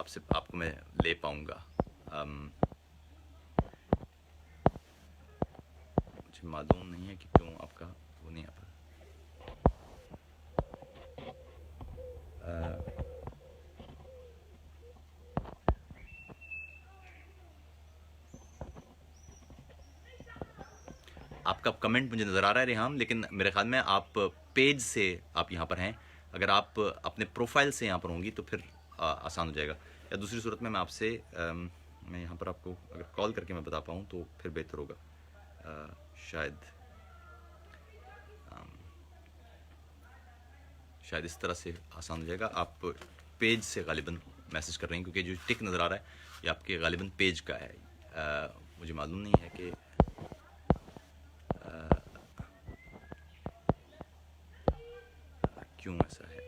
آپ کو میں لے پاؤں گا. مجھے معلوم نہیں ہے کہ کیوں آپ کا وہ نہیں آ پا. آپ کا کمنٹ مجھے نظر آ رہا ہے ریحام، لیکن میرے خیال میں آپ پیج سے آپ یہاں پر ہیں. اگر آپ اپنے پروفائل سے یہاں پر ہوں گی تو پھر آسان ہو جائے گا. یا دوسری صورت میں آپ سے میں یہاں پر آپ کو اگر کال کر کے میں بتا پاؤں تو پھر بہتر ہوگا. شاید اس طرح سے آسان ہو جائے گا. آپ پیج سے غالباً میسج کر رہے ہیں کیونکہ جو ٹک نظر آ رہا ہے یہ آپ کے غالباً پیج کا ہے. مجھے معلوم نہیں ہے کہ کیوں ایسا ہے.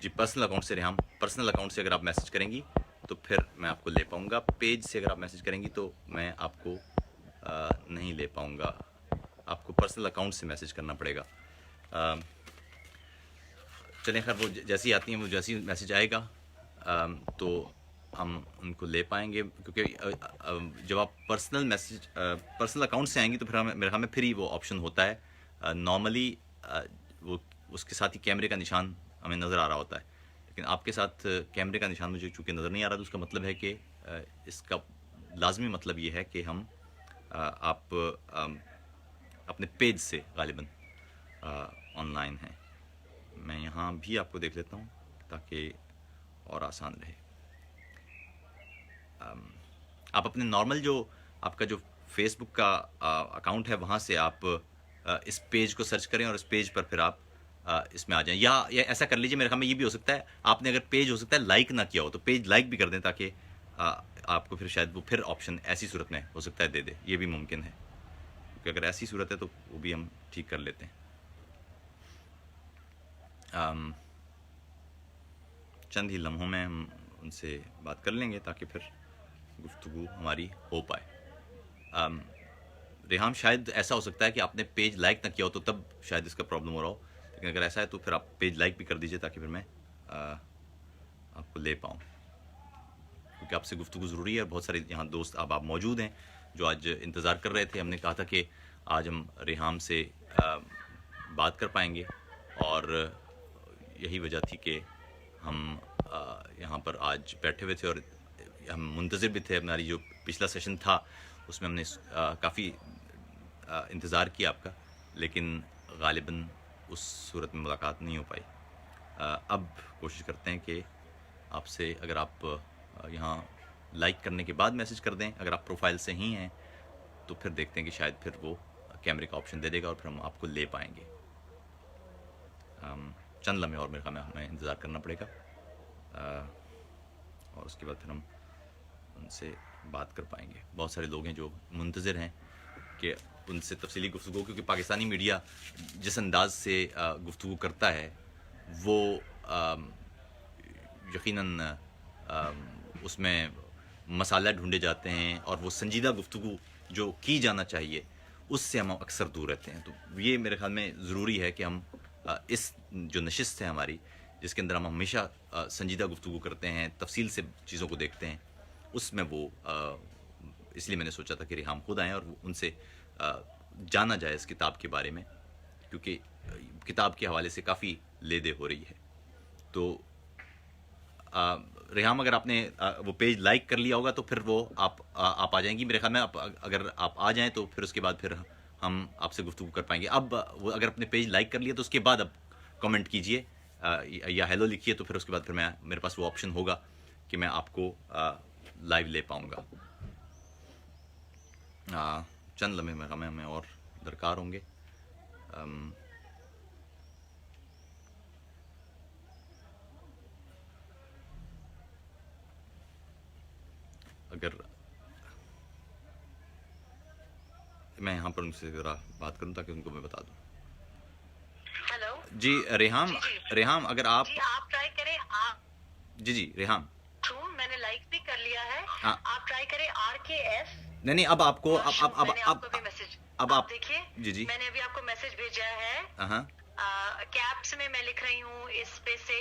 جی پرسنل اکاؤنٹ سے ریحام، پرسنل اکاؤنٹ سے اگر آپ میسج کریں گی تو پھر میں آپ کو لے پاؤں گا. پیج سے اگر آپ میسج کریں گی تو میں آپ کو نہیں لے پاؤں گا. آپ کو پرسنل اکاؤنٹ سے میسج کرنا پڑے گا. چلیں خیر، وہ جیسی آتی ہیں، وہ جیسی میسج آئے گا تو ہم ان کو لے پائیں گے. کیونکہ جب آپ پرسنل اکاؤنٹ سے آئیں گی تو پھر میرے خیال میں پھر ہی وہ آپشن ہوتا ہے. نارملی وہ اس کے ساتھ ہی کیمرے کا نشان ہمیں نظر آ رہا ہوتا ہے، لیکن آپ کے ساتھ کیمرے کا نشان مجھے چونکہ نظر نہیں آ رہا، تو اس کا مطلب ہے کہ اس کا لازمی مطلب یہ ہے کہ ہم آپ اپنے پیج سے غالباً آن لائن ہیں. میں یہاں بھی آپ کو دیکھ لیتا ہوں تاکہ اور آسان رہے. آپ اپنے نارمل جو آپ کا جو فیس بک کا اکاؤنٹ ہے وہاں سے آپ اس پیج کو سرچ کریں اور اس پیج پر پھر آپ اس میں آ جائیں. یا ایسا کر لیجیے، میرے خیال میں یہ بھی ہو سکتا ہے آپ نے اگر پیج ہو سکتا ہے لائک نہ کیا ہو تو پیج لائک بھی کر دیں تاکہ آپ کو پھر شاید وہ پھر آپشن ایسی صورت میں ہو سکتا ہے دے دے. یہ بھی ممکن ہے، کیونکہ اگر ایسی صورت ہے تو وہ بھی ہم ٹھیک کر لیتے ہیں. چند ہی لمحوں میں ہم ان سے بات کر لیں گے تاکہ پھر گفتگو ہماری ہو پائے. ریحام شاید ایسا ہو سکتا ہے کہ آپ نے پیج لائک نہ کیا ہو تو تب شاید اس کا پرابلم ہو رہا ہو، لیکن اگر ایسا ہے تو پھر آپ پیج لائک بھی کر دیجئے تاکہ پھر میں آپ کو لے پاؤں، کیونکہ آپ سے گفتگو ضروری ہے. اور بہت سارے یہاں دوست آپ موجود ہیں جو آج انتظار کر رہے تھے. ہم نے کہا تھا کہ آج ہم ریحام سے بات کر پائیں گے، اور یہی وجہ تھی کہ ہم یہاں پر آج بیٹھے ہوئے تھے اور ہم منتظر بھی تھے. ہماری جو پچھلا سیشن تھا اس میں ہم نے کافی انتظار کیا آپ کا، لیکن غالباً اس صورت میں ملاقات نہیں ہو پائی. اب کوشش کرتے ہیں کہ آپ سے اگر آپ یہاں لائک کرنے کے بعد میسج کر دیں، اگر آپ پروفائل سے ہی ہیں تو پھر دیکھتے ہیں کہ شاید پھر وہ کیمرے کا آپشن دے دے گا اور پھر ہم آپ کو لے پائیں گے. چند لمحے اور میرے خیال میں ہمیں انتظار کرنا پڑے گا، اور اس کے بعد پھر ہم ان سے بات کر پائیں گے. بہت سارے لوگ ہیں جو منتظر ہیں کہ ان سے تفصیلی گفتگو، کیونکہ پاکستانی میڈیا جس انداز سے گفتگو کرتا ہے وہ یقیناً اس میں مسالہ ڈھونڈے جاتے ہیں، اور وہ سنجیدہ گفتگو جو کی جانا چاہیے اس سے ہم اکثر دور رہتے ہیں. تو یہ میرے خیال میں ضروری ہے کہ ہم اس جو نشست ہے ہماری، جس کے اندر ہم ہمیشہ سنجیدہ گفتگو کرتے ہیں، تفصیل سے چیزوں کو دیکھتے ہیں، اس میں وہ اس لیے میں نے سوچا تھا کہ ریحام خود آئیں اور ان سے جانا جائے اس کتاب کے بارے میں، کیونکہ کتاب کے حوالے سے کافی لے دے ہو رہی ہے. تو ریحام اگر آپ نے وہ پیج لائک کر لیا ہوگا تو پھر وہ آپ آ جائیں گی. میرے خیال میں اگر آپ آ جائیں تو پھر اس کے بعد پھر ہم آپ سے گفتگو کر پائیں گے. اب وہ اگر اپنے پیج لائک کر لیا تو اس کے بعد اب کامنٹ کیجئے یا ہیلو لکھیے، تو پھر اس کے بعد پھر میرے پاس وہ آپشن ہوگا کہ میں آپ کو لائیو لے پاؤں گا. چند لمحے میں ہمیں اور درکار ہوں گے. اگر میں یہاں پر ان سے ذرا بات کروں تاکہ ان کو میں بتا دوں. ہیلو جی ریحام اگر آپ ٹرائی کریں. جی ریحام میں نے لائک بھی کر لیا ہے. ہاں آپ ٹرائی کریں RKF. نہیں اب آپ کو اب میسج اب آپ دیکھیے. جی میں نے ابھی آپ کو میسج بھیجا ہے. ہاں کیپس میں لکھ رہی ہوں اس پہ سے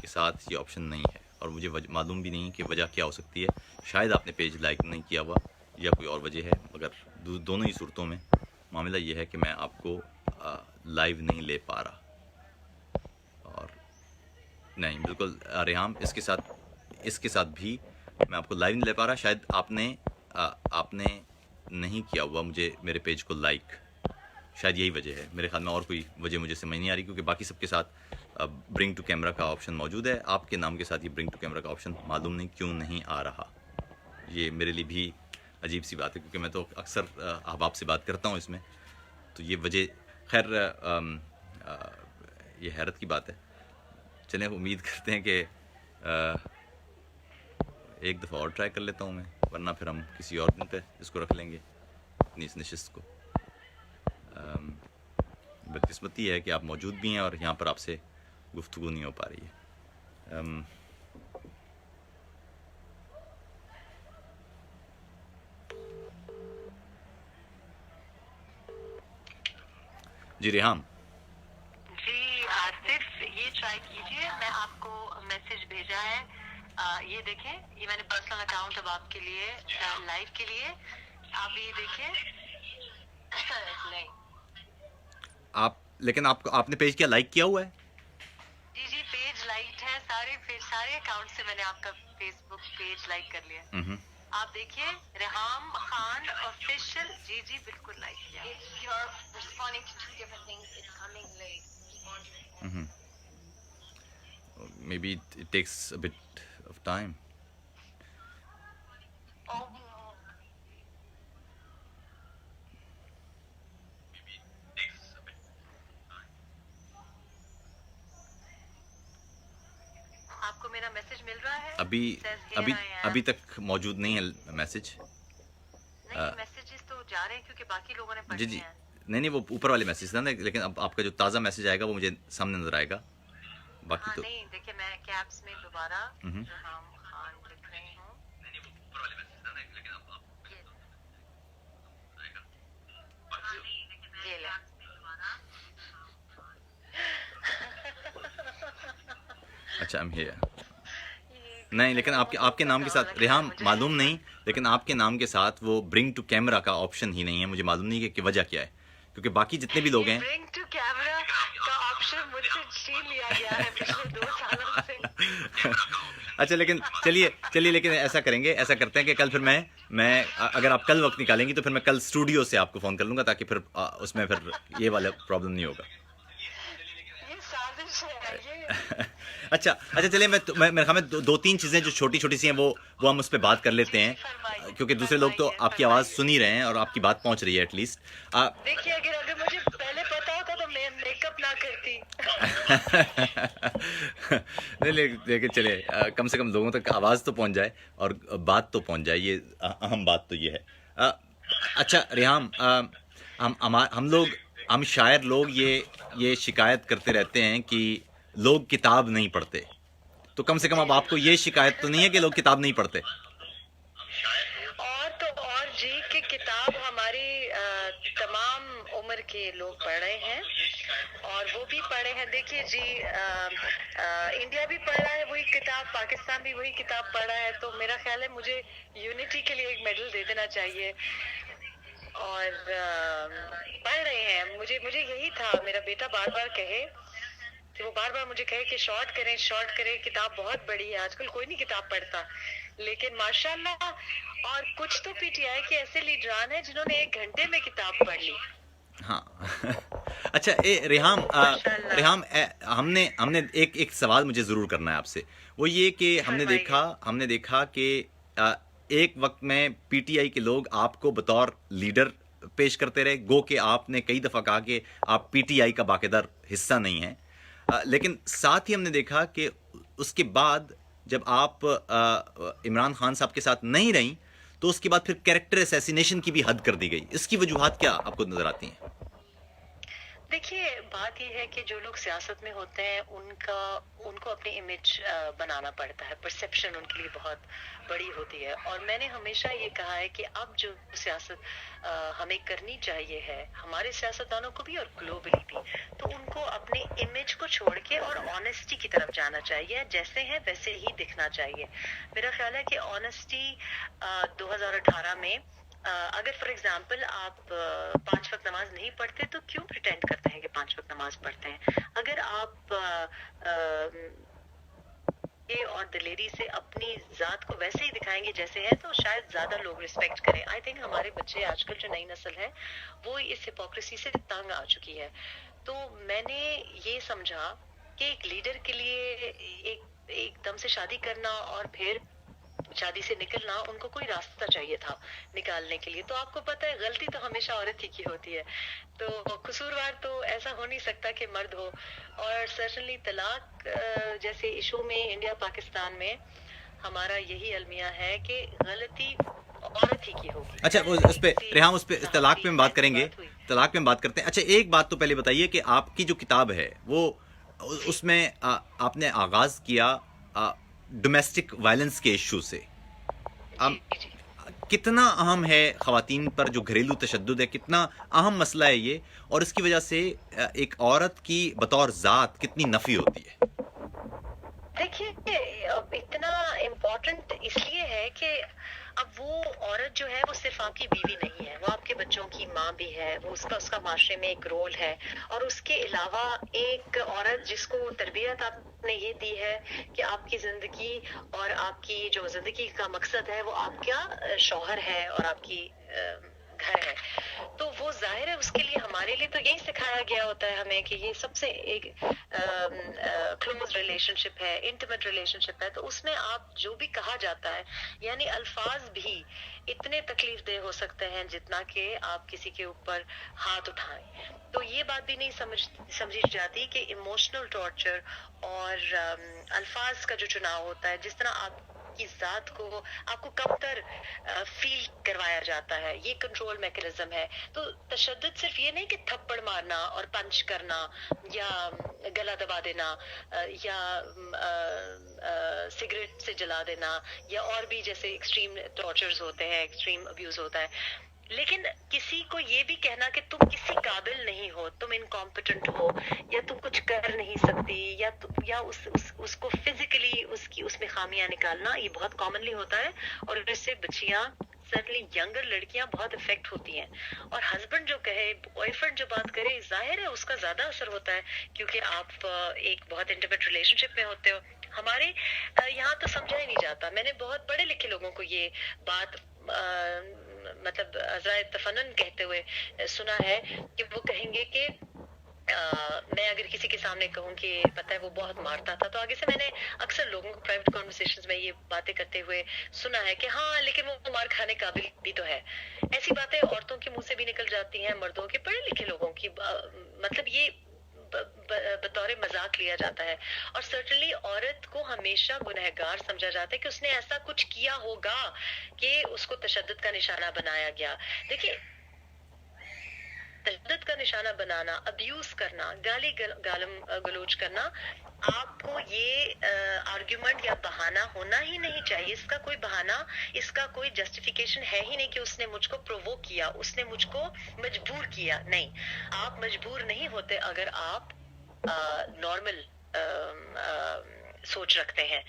کے ساتھ یہ آپشن نہیں ہے، اور مجھے معلوم بھی نہیں کہ وجہ کیا ہو سکتی ہے. شاید آپ نے پیج لائک نہیں کیا ہوا یا کوئی اور وجہ ہے، مگر دونوں ہی صورتوں میں معاملہ یہ ہے کہ میں آپ کو لائیو نہیں لے پا رہا. اور نہیں بالکل ریحام، اس کے ساتھ بھی میں آپ کو لائیو نہیں لے پا رہا. شاید آپ نے نہیں کیا ہوا میرے پیج کو لائک، شاید یہی وجہ ہے. میرے خیال میں اور کوئی وجہ مجھے سمجھ نہیں آ رہی، کیونکہ باقی سب کے ساتھ برنگ ٹو کیمرہ کا آپشن موجود ہے. آپ کے نام کے ساتھ یہ برنگ ٹو کیمرہ کا آپشن معلوم نہیں کیوں نہیں آ رہا. یہ میرے لیے بھی عجیب سی بات ہے، کیونکہ میں تو اکثر احباب سے بات کرتا ہوں اس میں، تو یہ وجہ خیر یہ حیرت کی بات ہے. چلیں امید کرتے ہیں کہ ایک دفعہ اور ٹرائی کر لیتا ہوں میں، ورنہ پھر ہم کسی اور دن پہ اس کو رکھ لیں گے اپنی اس نشست کو. بدقسمتی ہے کہ آپ موجود بھی ہیں اور یہاں پر آپ سے گفتگو نہیں ہو پا رہی ہے. جی ریحام. جی آصف، یہ ٹرائی کیجئے، میں آپ کو میسج بھیجا ہے. یہ دیکھیں، یہ میں نے پرسنل اکاؤنٹ اب آپ کے لیے لائیو کے لیے، آپ یہ دیکھیں. نہیں لیکن آپ نے پیج کیا لائک کیا ہوا ہے؟ جی پیج لائک ہے، سارے اکاؤنٹ سے میں نے آپ کا فیس بک پیج لائک کر لیا. آپ دیکھیے ریحام خان آفیشیل. جی بالکل لائک کیا. Maybe it takes a bit of time. آپ کو میرا میسج مل رہا ہے؟ ابھی تک موجود نہیں ہے میسج. نہیں میسیجز تو جا رہے ہیں کیونکہ باقی لوگوں نے پڑھ جی لیا ہے. نہیں وہ اوپر والے میسج تھا نا، لیکن اب آپ کا جو تازہ میسج آئے گا وہ مجھے سامنے نظر آئے گا. باقی تو نہیں دیکھیں، میں کیپس میں دوبارہ ریحام خان لکھ رہی ہوں. یہ لیں. اچھا I'm here. نہیں لیکن آپ کے نام کے ساتھ ریحام معلوم نہیں، لیکن آپ کے نام کے ساتھ وہ برنگ ٹو کیمرہ کا آپشن ہی نہیں ہے. مجھے معلوم نہیں کہ وجہ کیا ہے، کیونکہ باقی جتنے بھی لوگ ہیں برنگ ٹو کیمرہ کا آپشن مجھ سے چھین لیا گیا ہے پچھلے 2 سالوں سے. اچھا لیکن چلیے لیکن ایسا کرتے ہیں کہ کل پھر میں اگر آپ کل وقت نکالیں گی تو پھر میں کل اسٹوڈیو سے آپ کو فون کر لوں گا، تاکہ پھر اس میں پھر یہ والا پرابلم نہیں ہوگا. اچھا چلیے، میرے خیال میں 2-3 چیزیں جو چھوٹی سی ہیں وہ ہم اس پہ بات کر لیتے ہیں، کیونکہ دوسرے لوگ تو آپ کی آواز سن ہی رہے ہیں اور آپ کی بات پہنچ رہی ہے ایٹ لیسٹ. دیکھیے اگر مجھے پہلے پتا ہوتا تو میں میک اپ نہ کرتی. نہیں لیکن چلے کم سے کم لوگوں تک آواز تو پہنچ جائے اور بات تو پہنچ جائے، یہ اہم بات تو یہ ہے. اچھا ریحام، ہم شاعر لوگ یہ شکایت کرتے رہتے ہیں کہ لوگ کتاب نہیں پڑھتے، تو کم سے کم اب آپ کو یہ شکایت تو نہیں ہے کہ لوگ کتاب نہیں پڑھتے؟ اور جی کہ کتاب ہماری تمام عمر کے لوگ پڑھ رہے ہیں اور وہ بھی پڑھے ہیں. دیکھیے جی، انڈیا بھی پڑھ رہا ہے وہی کتاب، پاکستان بھی وہی کتاب پڑھ رہا ہے، تو میرا خیال ہے مجھے یونٹی کے لیے ایک میڈل دے دینا چاہیے. اور پڑھ رہے ہیں. مجھے یہی تھا، میرا بیٹا بار بار کہے کہ وہ بار بار مجھے کہے کہ شارٹ کریں، کتاب بہت بڑی ہے، آج کل کوئی نہیں کتاب پڑھتا. لیکن ماشاءاللہ، اور کچھ تو پی ٹی آئی کے ایسے لیڈران ہیں جنہوں نے 1 گھنٹے میں کتاب پڑھ لی. ہاں اچھا ریحام، ہم نے ایک سوال مجھے ضرور کرنا ہے آپ سے. وہ یہ کہ ہم نے دیکھا کہ ایک وقت میں پی ٹی آئی کے لوگ آپ کو بطور لیڈر پیش کرتے رہے، گو کہ آپ نے کئی دفعہ کہا کہ آپ پی ٹی آئی کا باقاعدہ حصہ نہیں ہیں، لیکن ساتھ ہی ہم نے دیکھا کہ اس کے بعد جب آپ عمران خان صاحب کے ساتھ نہیں رہیں تو اس کے بعد پھر کیریکٹر اسیسینیشن کی بھی حد کر دی گئی. اس کی وجوہات کیا آپ کو نظر آتی ہیں؟ دیکھیے بات یہ ہے کہ جو لوگ سیاست میں ہوتے ہیں ان کو اپنی امیج بنانا پڑتا ہے. پرسیپشن ان کے لیے بہت بڑی ہوتی ہے, اور میں نے ہمیشہ یہ کہا ہے کہ اب جو سیاست ہمیں کرنی چاہیے ہے, ہمارے سیاستدانوں کو بھی اور گلوبلی بھی, تو ان کو اپنی امیج کو چھوڑ کے اور آنےسٹی کی طرف جانا چاہیے. جیسے ہیں ویسے ہی دکھنا چاہیے. میرا خیال ہے کہ آنےسٹی 2018 میں اگر فار ایگزامپل آپ 5 وقت نماز نہیں پڑھتے تو کیوں پریٹینڈ کرتے ہیں کہ 5 وقت نماز پڑھتے ہیں؟ اگر آپ اور دلیری سے اپنی ذات کو ویسے ہی دکھائیں گے جیسے ہے, تو شاید زیادہ لوگ ریسپیکٹ کریں. آئی تھنک ہمارے بچے آج کل جو نئی نسل ہے وہ اس ہپوکریسی سے تنگ آ چکی ہے. تو میں نے یہ سمجھا کہ ایک لیڈر کے لیے ایک دم سے شادی کرنا اور پھر شادی سے نکلنا, ان کو کوئی راستہ چاہیے تھا نکالنے کے لیے. تو آپ کو پتہ ہے غلطی تو ہمیشہ عورت ہی کی ہوتی ہے, تو قصوروار تو ایسا ہو نہیں سکتا کہ مرد ہو. اور سرٹنلی طلاق جیسے ایشو میں انڈیا پاکستان میں ہمارا یہی المیہ ہے کہ غلطی عورت ہی کی ہوگی. اچھا اس پہ ریحام, اس پہ طلاق پہ ہم بات کریں گے, طلاق پہ ہم بات کرتے ہیں. اچھا ایک بات تو پہلے بتائیے کہ آپ کی جو کتاب ہے وہ اس میں آپ نے آغاز کیا ڈومیسٹک وائلنس کے ایشو سے. کتنا اہم ہے خواتین پر جو گھریلو تشدد ہے, کتنا اہم مسئلہ ہے یہ, اور اس کی وجہ سے ایک عورت کی بطور ذات کتنی نفی ہوتی ہے؟ دیکھیے اتنا امپورٹنٹ اس لیے ہے کہ اب وہ عورت جو ہے وہ صرف آپ کی بیوی نہیں ہے, وہ آپ کے بچوں کی ماں بھی ہے. وہ اس کا معاشرے میں ایک رول ہے, اور اس کے علاوہ ایک عورت جس کو تربیت آپ نے یہ دی ہے کہ آپ کی زندگی اور آپ کی جو زندگی کا مقصد ہے وہ آپ کا شوہر ہے اور آپ کی گھر ہے. تو وہ ظاہر ہے اس کے لیے ہمارے لیے تو یہی سکھایا گیا ہوتا ہے ہمیں کہ یہ سب سے ایک کلوز ریلیشن شپ ہے, انٹیمیٹ ریلیشن شپ ہے. تو اس میں آپ جو بھی کہا جاتا ہے, یعنی الفاظ بھی اتنے تکلیف دہ ہو سکتے ہیں جتنا کہ آپ کسی کے اوپر ہاتھ اٹھائیں. تو یہ بات بھی نہیں سمجھی جاتی کہ ایموشنل ٹارچر اور الفاظ کا جو چناؤ ہوتا ہے, جس طرح آپ کی ذات کو آپ کو کم تر فیل کروایا جاتا ہے, یہ کنٹرول میکینزم ہے. تو تشدد صرف یہ نہیں کہ تھپڑ مارنا اور پنچ کرنا یا گلا دبا دینا یا سگریٹ سے جلا دینا یا اور بھی جیسے ایکسٹریم ٹارچرز ہوتے ہیں, ایکسٹریم ابیوز ہوتا ہے. لیکن کسی کو یہ بھی کہنا کہ تم کسی قابل نہیں ہو, تم انکمپیٹنٹ ہو, یا تم کچھ کر نہیں سکتی, یا اس کو فزیکلی اس میں خامیاں نکالنا, یہ بہت کامنلی ہوتا ہے. اور اس سے بچیاں سرٹنلی ینگر لڑکیاں بہت افیکٹ ہوتی ہیں. اور ہسبینڈ جو کہے, بوائے فرینڈ جو بات کرے, ظاہر ہے اس کا زیادہ اثر ہوتا ہے کیونکہ آپ ایک بہت انٹیمیٹ ریلیشن شپ میں ہوتے ہو. ہمارے یہاں تو سمجھا ہی نہیں جاتا. میں نے بہت پڑھے لکھے لوگوں کو یہ بات مطلب عذرائے تفنن کہتے ہوئے سنا ہے کہ وہ کہیں گے کہ میں اگر کسی کے سامنے کہوں کہ پتہ ہے وہ بہت مارتا تھا, تو آگے سے میں نے اکثر لوگوں کو پرائیویٹ کانورسیشنز میں یہ باتیں کرتے ہوئے سنا ہے کہ ہاں لیکن وہ مار کھانے قابل بھی تو ہے. ایسی باتیں عورتوں کے منہ سے بھی نکل جاتی ہیں, مردوں کے, پڑھے لکھے لوگوں کی. مطلب یہ بطور مذاق لیا جاتا ہے. اور سرٹنلی عورت کو ہمیشہ گنہگار سمجھا جاتا ہے کہ اس نے ایسا کچھ کیا ہوگا کہ اس کو تشدد کا نشانہ بنایا گیا. دیکھیے تشدد کا نشانہ بنانا, ابیوز کرنا, گالی گلوچ کرنا, آپ کو یہ آرگیومنٹ یا بہانہ ہونا ہی نہیں چاہیے. اس کا کوئی بہانہ, اس کا کوئی جسٹیفیکیشن ہے ہی نہیں کہ اس نے مجھ کو پرووک کیا, اس نے مجھ کو مجبور کیا. نہیں, آپ مجبور نہیں ہوتے اگر آپ نارمل سوچ رکھتے ہیں.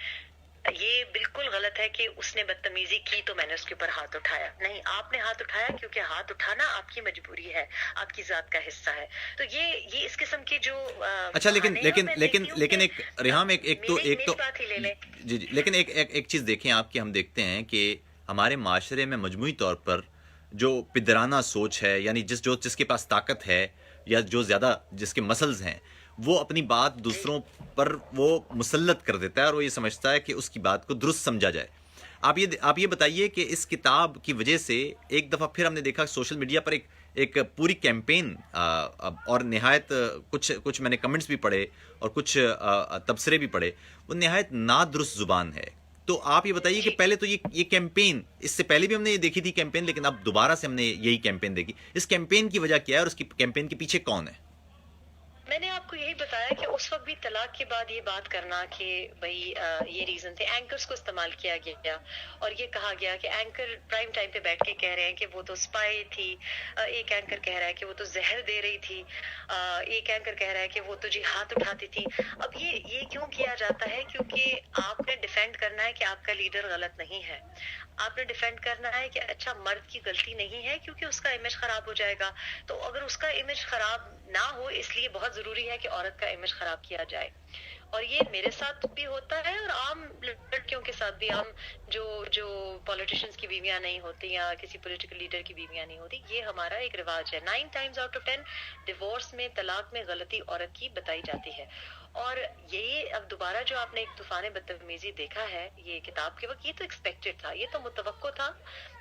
یہ بالکل غلط ہے کہ اس نے بدتمیزی کی تو میں نے اس کے اوپر ہاتھ اٹھایا. نہیں, آپ نے ہاتھ اٹھایا کیونکہ ہاتھ اٹھانا آپ کی مجبوری ہے, آپ کی ذات کا حصہ ہے. تو یہ اس قسم کے جو اچھا لیکن ایک ریحام ایک تو بات ہی لے لیں. جی لیکن ایک چیز دیکھیں آپ کہ ہم دیکھتے ہیں کہ ہمارے معاشرے میں مجموعی طور پر جو پدرانہ سوچ ہے, یعنی جس کے پاس طاقت ہے یا جو زیادہ جس کے مسلز ہیں, وہ اپنی بات دوسروں پر وہ مسلط کر دیتا ہے اور وہ یہ سمجھتا ہے کہ اس کی بات کو درست سمجھا جائے. آپ یہ بتائیے کہ اس کتاب کی وجہ سے ایک دفعہ پھر ہم نے دیکھا سوشل میڈیا پر ایک پوری کیمپین, اور نہایت کچھ میں نے کمنٹس بھی پڑھے اور کچھ تبصرے بھی پڑھے, وہ نہایت نادرست زبان ہے. تو آپ یہ بتائیے کہ پہلے تو یہ کیمپین, اس سے پہلے بھی ہم نے یہ دیکھی تھی کیمپین, لیکن اب دوبارہ سے ہم نے یہی کیمپین دیکھی. اس کیمپین کی وجہ کیا ہے اور اس کی کیمپین کے پیچھے کون ہے؟ میں نے آپ کو یہی بتایا کہ اس وقت بھی طلاق کے بعد یہ بات کرنا کہ بھائی یہ ریزن تھے، اینکرز کو استعمال کیا گیا اور یہ کہا گیا کہ اینکر پرائم ٹائم پہ بیٹھ کے کہہ رہے ہیں کہ وہ تو اسپائی تھی، ایک اینکر کہہ رہا ہے کہ وہ تو زہر دے رہی تھی، ایک اینکر کہہ رہا ہے کہ وہ تو جی ہاتھ اٹھاتی تھی۔ اب یہ کیوں کیا جاتا ہے؟ کیونکہ آپ نے ڈیفینڈ کرنا ہے کہ آپ کا لیڈر غلط نہیں ہے، آپ نے ڈیفینڈ کرنا ہے کہ اچھا مرد کی غلطی نہیں ہے کیونکہ اس کا امیج خراب ہو جائے گا، تو اگر اس کا امیج خراب نہ ہو اس لیے بہت ضروری ہے کہ عورت کا امیج خراب کیا جائے، اور یہ میرے ساتھ بھی ہوتا ہے اور عام لڑکیوں کے ساتھ بھی، عام جو پولیٹیشینز کی بیویاں نہیں ہوتی یا کسی پولیٹیکل لیڈر کی بیویاں نہیں ہوتی، یہ ہمارا ایک رواج ہے۔ 9 ٹائمز آؤٹ آف 10 ڈیورس میں، طلاق میں غلطی عورت کی بتائی جاتی ہے، اور یہ اب دوبارہ جو آپ نے ایک طوفان بدتمیزی دیکھا ہے یہ کتاب کے وقت، یہ تو ایکسپیکٹڈ تھا، یہ تو متوقع تھا،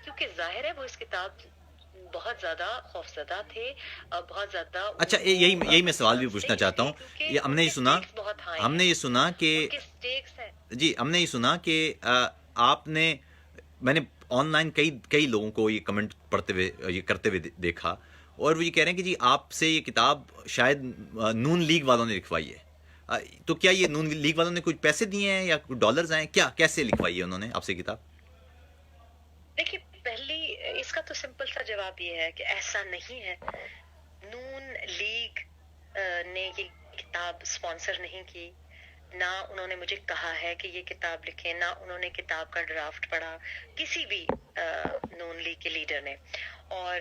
کیونکہ ظاہر ہے وہ اس کتاب بہت زیادہ خوفزدہ تھے، بہت زیادہ اچھا یہی میں سوال بھی پوچھنا چاہتا ہوں، یہ ہم نے یہ سنا کہ جی ہم نے یہ سنا کہ آپ نے، میں نے آن لائن کئی لوگوں کو یہ کمنٹ پڑھتے ہوئے یہ کرتے ہوئے دیکھا، اور وہ یہ کہہ رہے ہیں کہ جی آپ سے یہ کتاب شاید نون لیگ والوں نے لکھوائی ہے، تو کیا یہ نون لیگ والوں نے کچھ پیسے دیے ہیں یا کچھ ڈالرز آئے ہیں، کیا کیسے لکھوائی ہے انہوں نے آپ سے کتاب؟ دیکھیے پہلی اس کا تو سمپل سا جواب یہ ہے کہ ایسا نہیں ہے، نون لیگ نے یہ کتاب سپانسر نہیں کی، نہ انہوں نے مجھے کہا ہے کہ یہ کتاب لکھیں، نہ انہوں نے کتاب کا ڈرافٹ پڑھا کسی بھی نون لیگ کے لیڈر نے، اور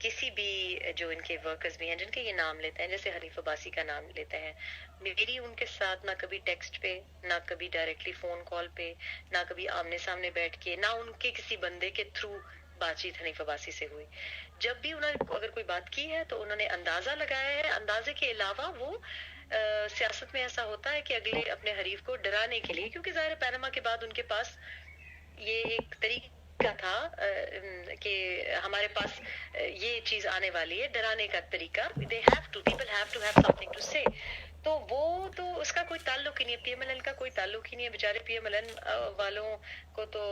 کسی بھی جو ان کے ورکرز بھی ہیں جن کے یہ نام لیتے ہیں، جیسے حنیف عباسی کا نام لیتے ہیں، میری ان کے ساتھ نہ کبھی ٹیکسٹ پہ، نہ کبھی ڈائریکٹلی فون کال پہ، نہ کبھی آمنے سامنے بیٹھ کے، نہ ان کے کسی بندے کے تھرو بات چیت حنیف عباسی سے ہوئی۔ جب بھی انہوں نے اگر کوئی بات کی ہے تو انہوں نے اندازہ لگایا ہے، اندازے کے علاوہ وہ سیاست میں ایسا ہوتا ہے کہ اگلے اپنے حریف کو ڈرانے کے لیے، کیونکہ ظاہر پاناما کے بعد ان کے پاس یہ ایک طریقہ تھا کہ ہمارے پاس یہ چیز آنے والی ہے، ڈرانے کا طریقہ، people have to have something to say، تو وہ تو اس کا کوئی تعلق ہی نہیں ہے، پی ایم ایل این کا کوئی تعلق ہی نہیں ہے، بیچارے پی ایم ایل این والوں کو تو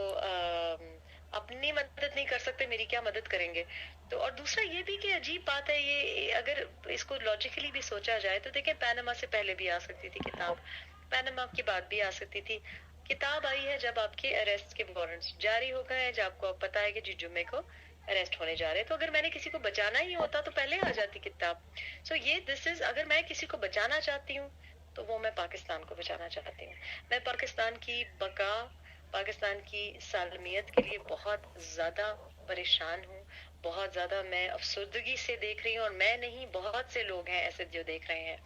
اپنی مدد نہیں کر سکتے، میری کیا مدد کریں گے؟ تو اور دوسرا یہ بھی کہ عجیب بات ہے، یہ اگر اس کو لاجیکلی بھی سوچا جائے تو دیکھیں پاناما سے پہلے بھی آ سکتی تھی کتاب، پاناما کے بعد بھی آ سکتی تھی کتاب، آئی ہے جب آپ کے اریسٹ کے وارنٹس جاری ہو گئے ہیں، جب آپ کو پتا ہے کہ جی جمعے کو اریسٹ ہونے جا رہے ہیں، تو اگر میں نے کسی کو بچانا ہی ہوتا تو پہلے آ جاتی کتاب۔ سو یہ دس از، اگر میں کسی کو بچانا چاہتی ہوں تو وہ میں پاکستان کو بچانا چاہتی ہوں، میں پاکستان کی بقا، پاکستان کی سالمیت کے لیے بہت زیادہ پریشان ہوں، بہت زیادہ میں افسردگی سے دیکھ رہی ہوں، اور میں نہیں بہت سے لوگ ہیں ایسے جو دیکھ رہے ہیں،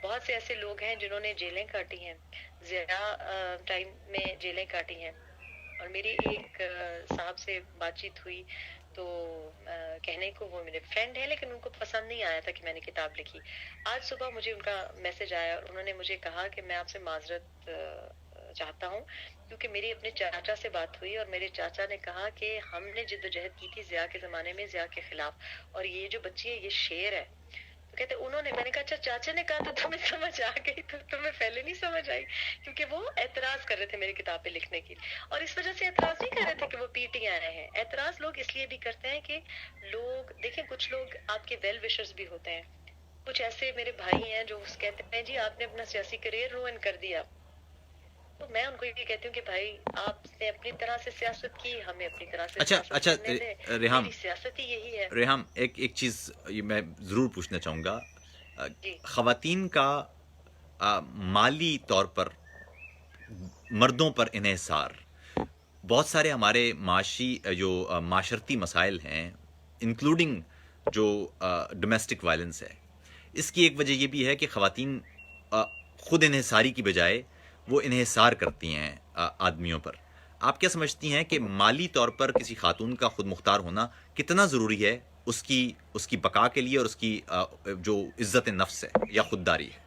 بہت سے ایسے لوگ ہیں جنہوں نے جیلیں کاٹی ہیں، زیادہ ٹائم میں جیلیں کاٹی ہیں، اور میری ایک صاحب سے بات چیت ہوئی تو کہنے کو وہ میرے فرینڈ ہیں لیکن ان کو پسند نہیں آیا تھا کہ میں نے کتاب لکھی۔ آج صبح مجھے ان کا میسج آیا اور انہوں نے مجھے کہا کہ میں آپ سے معذرت چاہتا ہوں، کیونکہ میری اپنے چاچا سے بات ہوئی اور میرے چاچا نے کہا کہ ہم نے جدوجہد کی تھی ضیاء کے زمانے میں ضیاء کے خلاف، اور یہ جو بچی ہے یہ شیر ہے۔ تو کہتے انہوں نے، میں نے کہا اچھا چاچا نے کہا تو تمہیں سمجھ آ گئی، تو تمہیں پہلے نہیں سمجھ آئی؟ کیونکہ وہ اعتراض کر رہے تھے میری کتاب پہ لکھنے کی، اور اس وجہ سے اعتراض نہیں کر رہے تھے کہ وہ پی ٹی آئے ہیں، اعتراض لوگ اس لیے بھی کرتے ہیں کہ لوگ دیکھیں، کچھ لوگ آپ کے ویل وشرز بھی ہوتے ہیں، کچھ ایسے میرے بھائی ہیں جو کہتے ہیں جی آپ نے اپنا سیاسی کریئر روئن کر دیا، تو میں ان کو یہ کہتی ہوں کہ بھائی آپ نے اپنی طرح سے سیاست کی، ہمیں اپنی طرح سے سیاست کرنے دیں، ریحام، میری سیاست ہی یہی ہے۔ ریحام ایک چیز یہ میں ضرور پوچھنا چاہوں گا، جی خواتین کا مالی طور پر مردوں پر انحصار، بہت سارے ہمارے معاشی جو معاشرتی مسائل ہیں انکلوڈنگ جو ڈومیسٹک وائلنس ہے، اس کی ایک وجہ یہ بھی ہے کہ خواتین خود انحصاری کی بجائے وہ انحصار کرتی ہیں آدمیوں پر۔ آپ کیا سمجھتی ہیں کہ مالی طور پر کسی خاتون کا خود مختار ہونا کتنا ضروری ہے اس کی بقا کے لیے اور اس کی جو عزت نفس ہے یا خودداری ہے؟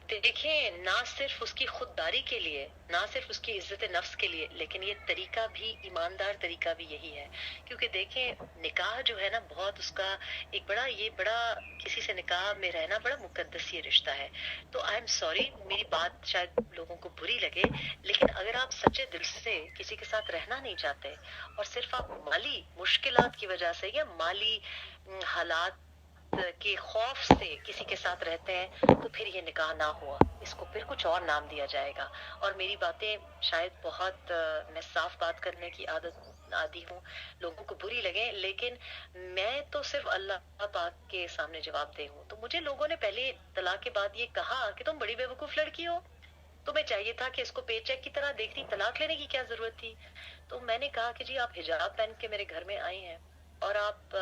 دیکھیں، نہ صرف اس کی خودداری کے لیے، نہ صرف اس کی عزت نفس کے لیے، لیکن یہ طریقہ بھی، ایماندار طریقہ بھی یہی ہے، کیونکہ دیکھیں نکاح جو ہے نا بہت اس کا ایک بڑا کسی سے نکاح میں رہنا بڑا مقدس یہ رشتہ ہے۔ تو آئی ایم سوری، میری بات شاید لوگوں کو بری لگے، لیکن اگر آپ سچے دل سے کسی کے ساتھ رہنا نہیں چاہتے اور صرف آپ مالی مشکلات کی وجہ سے یا مالی حالات کے خوف سے کسی کے ساتھ رہتے ہیں تو پھر یہ نکاح نہ ہوا, اس کو پھر کچھ اور نام دیا جائے گا. اور میری باتیں شاید بہت میں صاف بات کرنے کی عادی ہوں, لوگوں کو بری لگے, لیکن میں تو صرف اللہ پاک کے سامنے جواب دہ ہوں. تو مجھے لوگوں نے پہلے طلاق کے بعد یہ کہا کہ تم بڑی بیوقوف لڑکی ہو, تمہیں چاہیے تھا کہ اس کو پے چیک کی طرح دیکھتی, طلاق لینے کی کیا ضرورت تھی. تو میں نے کہا کہ جی آپ حجاب پہن کے میرے گھر میں آئی ہیں اور آپ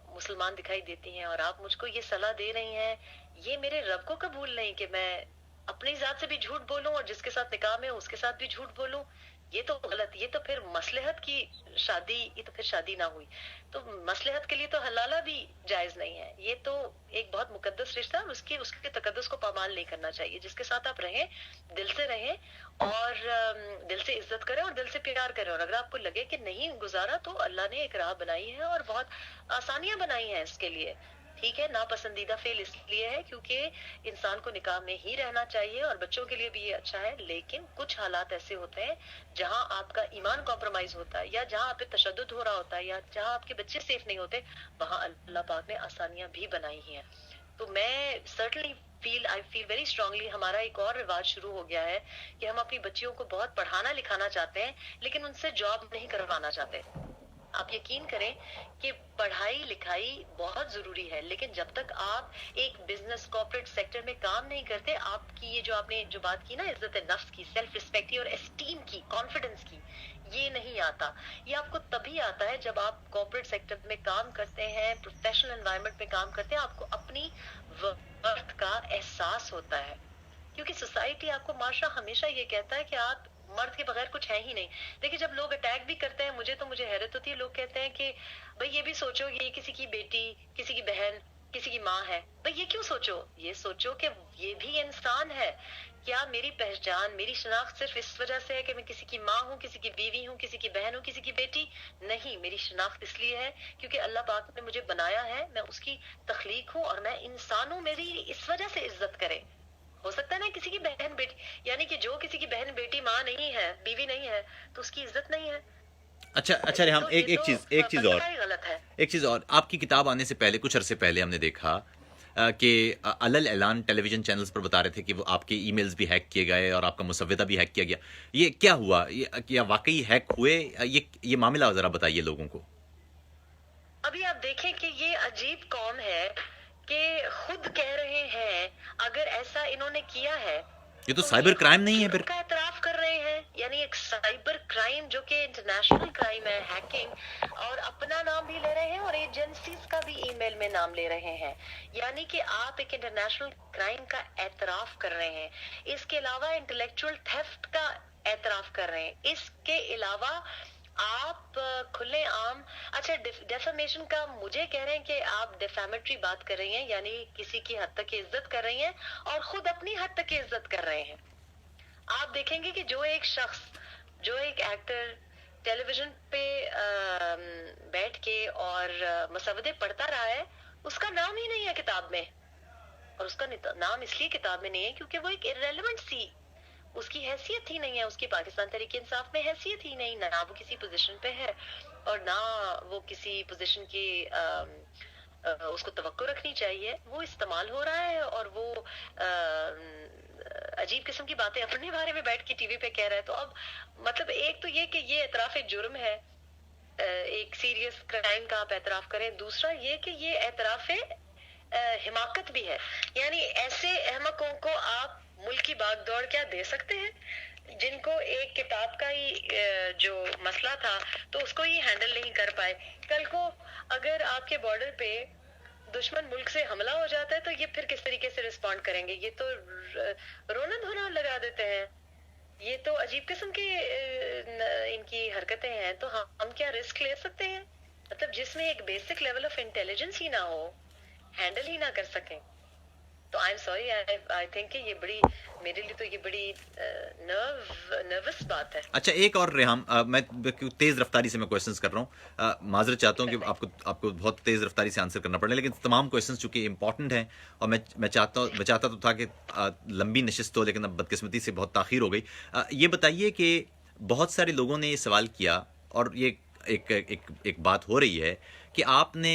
مسلمان دکھائی دیتی ہیں اور آپ مجھ کو یہ صلاح دے رہی ہیں, یہ میرے رب کو قبول نہیں کہ میں اپنی ذات سے بھی جھوٹ بولوں اور جس کے ساتھ نکاح میں اس کے ساتھ بھی جھوٹ بولوں. یہ تو غلط, یہ تو پھر مصلحت کی شادی, یہ تو پھر شادی نہ ہوئی. تو مصلحت کے لیے تو حلالہ بھی جائز نہیں ہے, یہ تو ایک بہت مقدس رشتہ ہے, اس کے تقدس کو پامال نہیں کرنا چاہیے. جس کے ساتھ آپ رہیں دل سے رہیں اور دل سے عزت کریں اور دل سے پیار کریں, اور اگر آپ کو لگے کہ نہیں گزارا تو اللہ نے ایک راہ بنائی ہے اور بہت آسانیاں بنائی ہیں اس کے لیے. ٹھیک ہے, ناپسندیدہ فعل اس لیے ہے کیونکہ انسان کو نکاح میں ہی رہنا چاہیے اور بچوں کے لیے بھی یہ اچھا ہے, لیکن کچھ حالات ایسے ہوتے ہیں جہاں آپ کا ایمان کمپرومائز ہوتا ہے یا جہاں آپ پہ تشدد ہو رہا ہوتا ہے یا جہاں آپ کے بچے سیف نہیں ہوتے, وہاں اللہ پاک نے آسانیاں بھی بنائی ہیں. تو میں سرٹنلی آئی فیل ویری اسٹرانگلی, ہمارا ایک اور رواج شروع ہو گیا ہے کہ ہم اپنی بچیوں کو بہت پڑھانا لکھانا چاہتے ہیں لیکن ان سے جاب نہیں کروانا چاہتے. آپ یقین کریں کہ پڑھائی لکھائی بہت ضروری ہے, لیکن جب تک آپ ایک بزنس کارپوریٹ سیکٹر میں کام نہیں کرتے, آپ کی یہ جو آپ نے جو بات کی نا, عزت نفس کی, سیلف ریسپیکٹ کی اور اسٹیم کی, کانفیڈنس کی, یہ نہیں آتا. یہ آپ کو تبھی آتا ہے جب آپ کارپوریٹ سیکٹر میں کام کرتے ہیں, پروفیشنل انوائرمنٹ میں کام کرتے ہیں, آپ کو اپنی ورتھ کا احساس ہوتا ہے. کیونکہ سوسائٹی, آپ کو معاشرہ ہمیشہ یہ کہتا ہے کہ آپ مرد کے بغیر کچھ ہے ہی نہیں. دیکھیں جب لوگ اٹیک بھی کرتے ہیں مجھے حیرت ہوتی ہے, لوگ کہتے ہیں کہ بھئی یہ بھی سوچو یہ کسی کی بیٹی, کسی کی بہن, کسی کی ماں ہے. بھئی یہ کیوں سوچو, یہ سوچو کہ یہ بھی انسان ہے. کیا میری پہچان, میری شناخت صرف اس وجہ سے ہے کہ میں کسی کی ماں ہوں, کسی کی بیوی ہوں, کسی کی بہن ہوں, کسی کی بیٹی؟ نہیں, میری شناخت اس لیے ہے کیونکہ اللہ پاک نے مجھے بنایا ہے, میں اس کی تخلیق ہوں اور میں انسان ہوں, میری اس وجہ سے عزت کرے. ہو سکتا ہے نا کسی کی بہن بیٹی, یعنی کہ جو کسی کی بہن بیٹی ماں نہیں ہے, بیوی نہیں ہے, تو اس کی عزت نہیں ہے. اچھا ریحام, ایک چیز اور, غلط ہے. ایک چیز اور, آپ کی کتاب آنے سے پہلے, کچھ عرصے پہلے ہم نے دیکھا کہ علل اعلان ٹیلی ویژن چینلز پر بتا رہے تھے کہ وہ آپ کے ای میلز بھی ہیک کیے گئے اور آپ کا مسودہ بھی ہیک کیا گیا. یہ کیا ہوا, کیا واقعی ہیک ہوئے, یہ معاملہ ذرا بتائیے لوگوں کو. ابھی آپ دیکھیں کہ یہ عجیب قوم ہے کہ خود کہہ رہے ہیں اگر ایسا انہوں نے کیا ہے یہ تو سائبر کرائم نہیں ہے پھر؟ کا اعتراف کر رہے ہیں, یعنی ایک سائبر کرائم جو کہ انٹرنیشنل کرائم ہے, ہیکنگ, اور اپنا نام بھی لے رہے ہیں اور ایجنسیز کا بھی ای میل میں نام لے رہے ہیں. یعنی کہ آپ ایک انٹرنیشنل کرائم کا اعتراف کر رہے ہیں. اس کے علاوہ انٹلیکچوئل تھیفٹ کا اعتراف کر رہے ہیں. اس کے علاوہ آپ کھلے عام, اچھا ڈیفیمیشن کا مجھے کہہ رہے ہیں کہ آپ ڈیفیمیٹری بات کر رہی ہیں, یعنی کسی کی حد تک عزت کر رہی ہیں اور خود اپنی حد تک عزت کر رہے ہیں. آپ دیکھیں گے کہ جو ایک شخص, جو ایک ایکٹر ٹیلی ویژن پہ بیٹھ کے اور مسودے پڑھتا رہا ہے, اس کا نام ہی نہیں ہے کتاب میں, اور اس کا نام اس لیے کتاب میں نہیں ہے کیونکہ وہ ایک irrelevant سی, اس کی حیثیت ہی نہیں ہے, اس کی پاکستان تحریک انصاف میں حیثیت ہی نہیں, نہ وہ کسی پوزیشن پہ ہے اور نہ وہ کسی پوزیشن کی اس کو توقع رکھنی چاہیے. وہ استعمال ہو رہا ہے اور وہ عجیب قسم کی باتیں اپنے بارے میں بیٹھ کے ٹی وی پہ کہہ رہا ہے. تو اب مطلب ایک تو یہ کہ یہ اعتراف جرم ہے, ایک سیریس کرائم کا آپ اعتراف کریں, دوسرا یہ کہ یہ اعتراف حماقت بھی ہے. یعنی ایسے احمقوں کو آپ ملک کی باغ دوڑ کیا دے سکتے ہیں, جن کو ایک کتاب کا ہی جو مسئلہ تھا تو اس کو ہی ہینڈل نہیں کر پائے. کل کو اگر آپ کے بارڈر پہ دشمن ملک سے حملہ ہو جاتا ہے تو یہ پھر کس طریقے سے رسپونڈ کریں گے؟ یہ تو رونا دھونا لگا دیتے ہیں. یہ تو عجیب قسم کی ان کی حرکتیں ہیں. تو ہم کیا رسک لے سکتے ہیں؟ مطلب جس میں ایک بیسک لیول آف انٹیلیجنس ہی نہ ہو, ہینڈل ہی نہ کر سکیں. تو I am sorry, I think کہ یہ بڑی, میرے لیے تو یہ بڑی نروس بات ہے. اچھا ایک اور ریحام, میں تیز رفتاری سے میں کوشچنس کر رہا ہوں, معذرت چاہتا ہوں کہ آپ کو بہت تیز رفتاری سے آنسر کرنا پڑے, لیکن تمام کوشچنس چونکہ امپورٹنٹ ہیں اور میں چاہتا تو تھا کہ لمبی نشست ہو, لیکن اب بدقسمتی سے بہت تاخیر ہو گئی. یہ بتائیے کہ بہت سارے لوگوں نے یہ سوال کیا اور یہ ایک بات ہو رہی ہے کہ آپ نے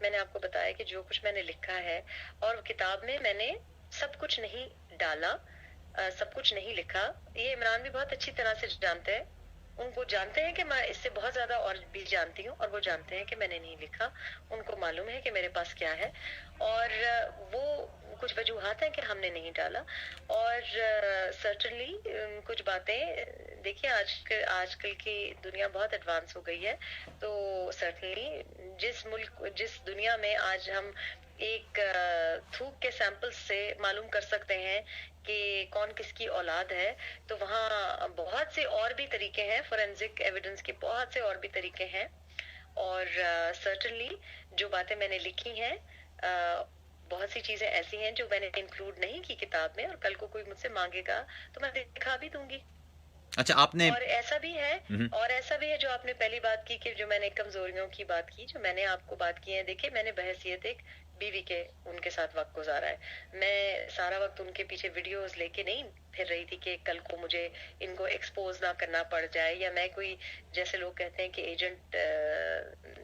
میں نے آپ کو بتایا کہ جو کچھ میں نے لکھا ہے اور کتاب میں میں نے سب کچھ نہیں ڈالا, سب کچھ نہیں لکھا. یہ عمران بھی بہت اچھی طرح سے جانتے ہیں, ان کو جانتے ہیں کہ میں اس سے بہت زیادہ اور بھی جانتی ہوں, اور وہ جانتے ہیں کہ میں نے نہیں لکھا. ان کو معلوم ہے کہ میرے پاس کیا ہے, اور وہ کچھ وجوہات ہیں کہ ہم نے نہیں ڈالا. اور سرٹنلی کچھ باتیں دیکھیے, آج کل کی دنیا بہت ایڈوانس ہو گئی ہے, تو سرٹنلی جس دنیا میں آج ہم ایک تھوک کے سیمپل سے معلوم کر سکتے ہیں کہ کون کس کی اولاد ہے, تو وہاں بہت سے اور بھی طریقے ہیں, فورینزک ایویڈنس کے بہت سے اور بھی طریقے ہیں. اور سرٹنلی جو باتیں میں نے لکھی ہیں, بہت سی چیزیں ایسی ہیں جو میں نے انکلوڈ نہیں کی کتاب میں, اور کل کو کوئی مجھ سے مانگے گا تو میں دکھا بھی دوں گی. اچھا آپ نے اور ایسا بھی ہے جو آپ نے پہلی بات کی کہ جو میں نے کمزوریوں کی بات کی, جو میں نے آپ کو بات کی ہے, دیکھیں میں نے بحیثیت ایک بیوی کے ان کے ساتھ وقت گزارا ہے. میں سارا وقت ان کے پیچھے ویڈیوز لے کے نہیں پھر رہی تھی کہ کل کو مجھے ان کو ایکسپوز نہ کرنا پڑ جائے, یا میں کوئی جیسے لوگ کہتے ہیں کہ ایجنٹ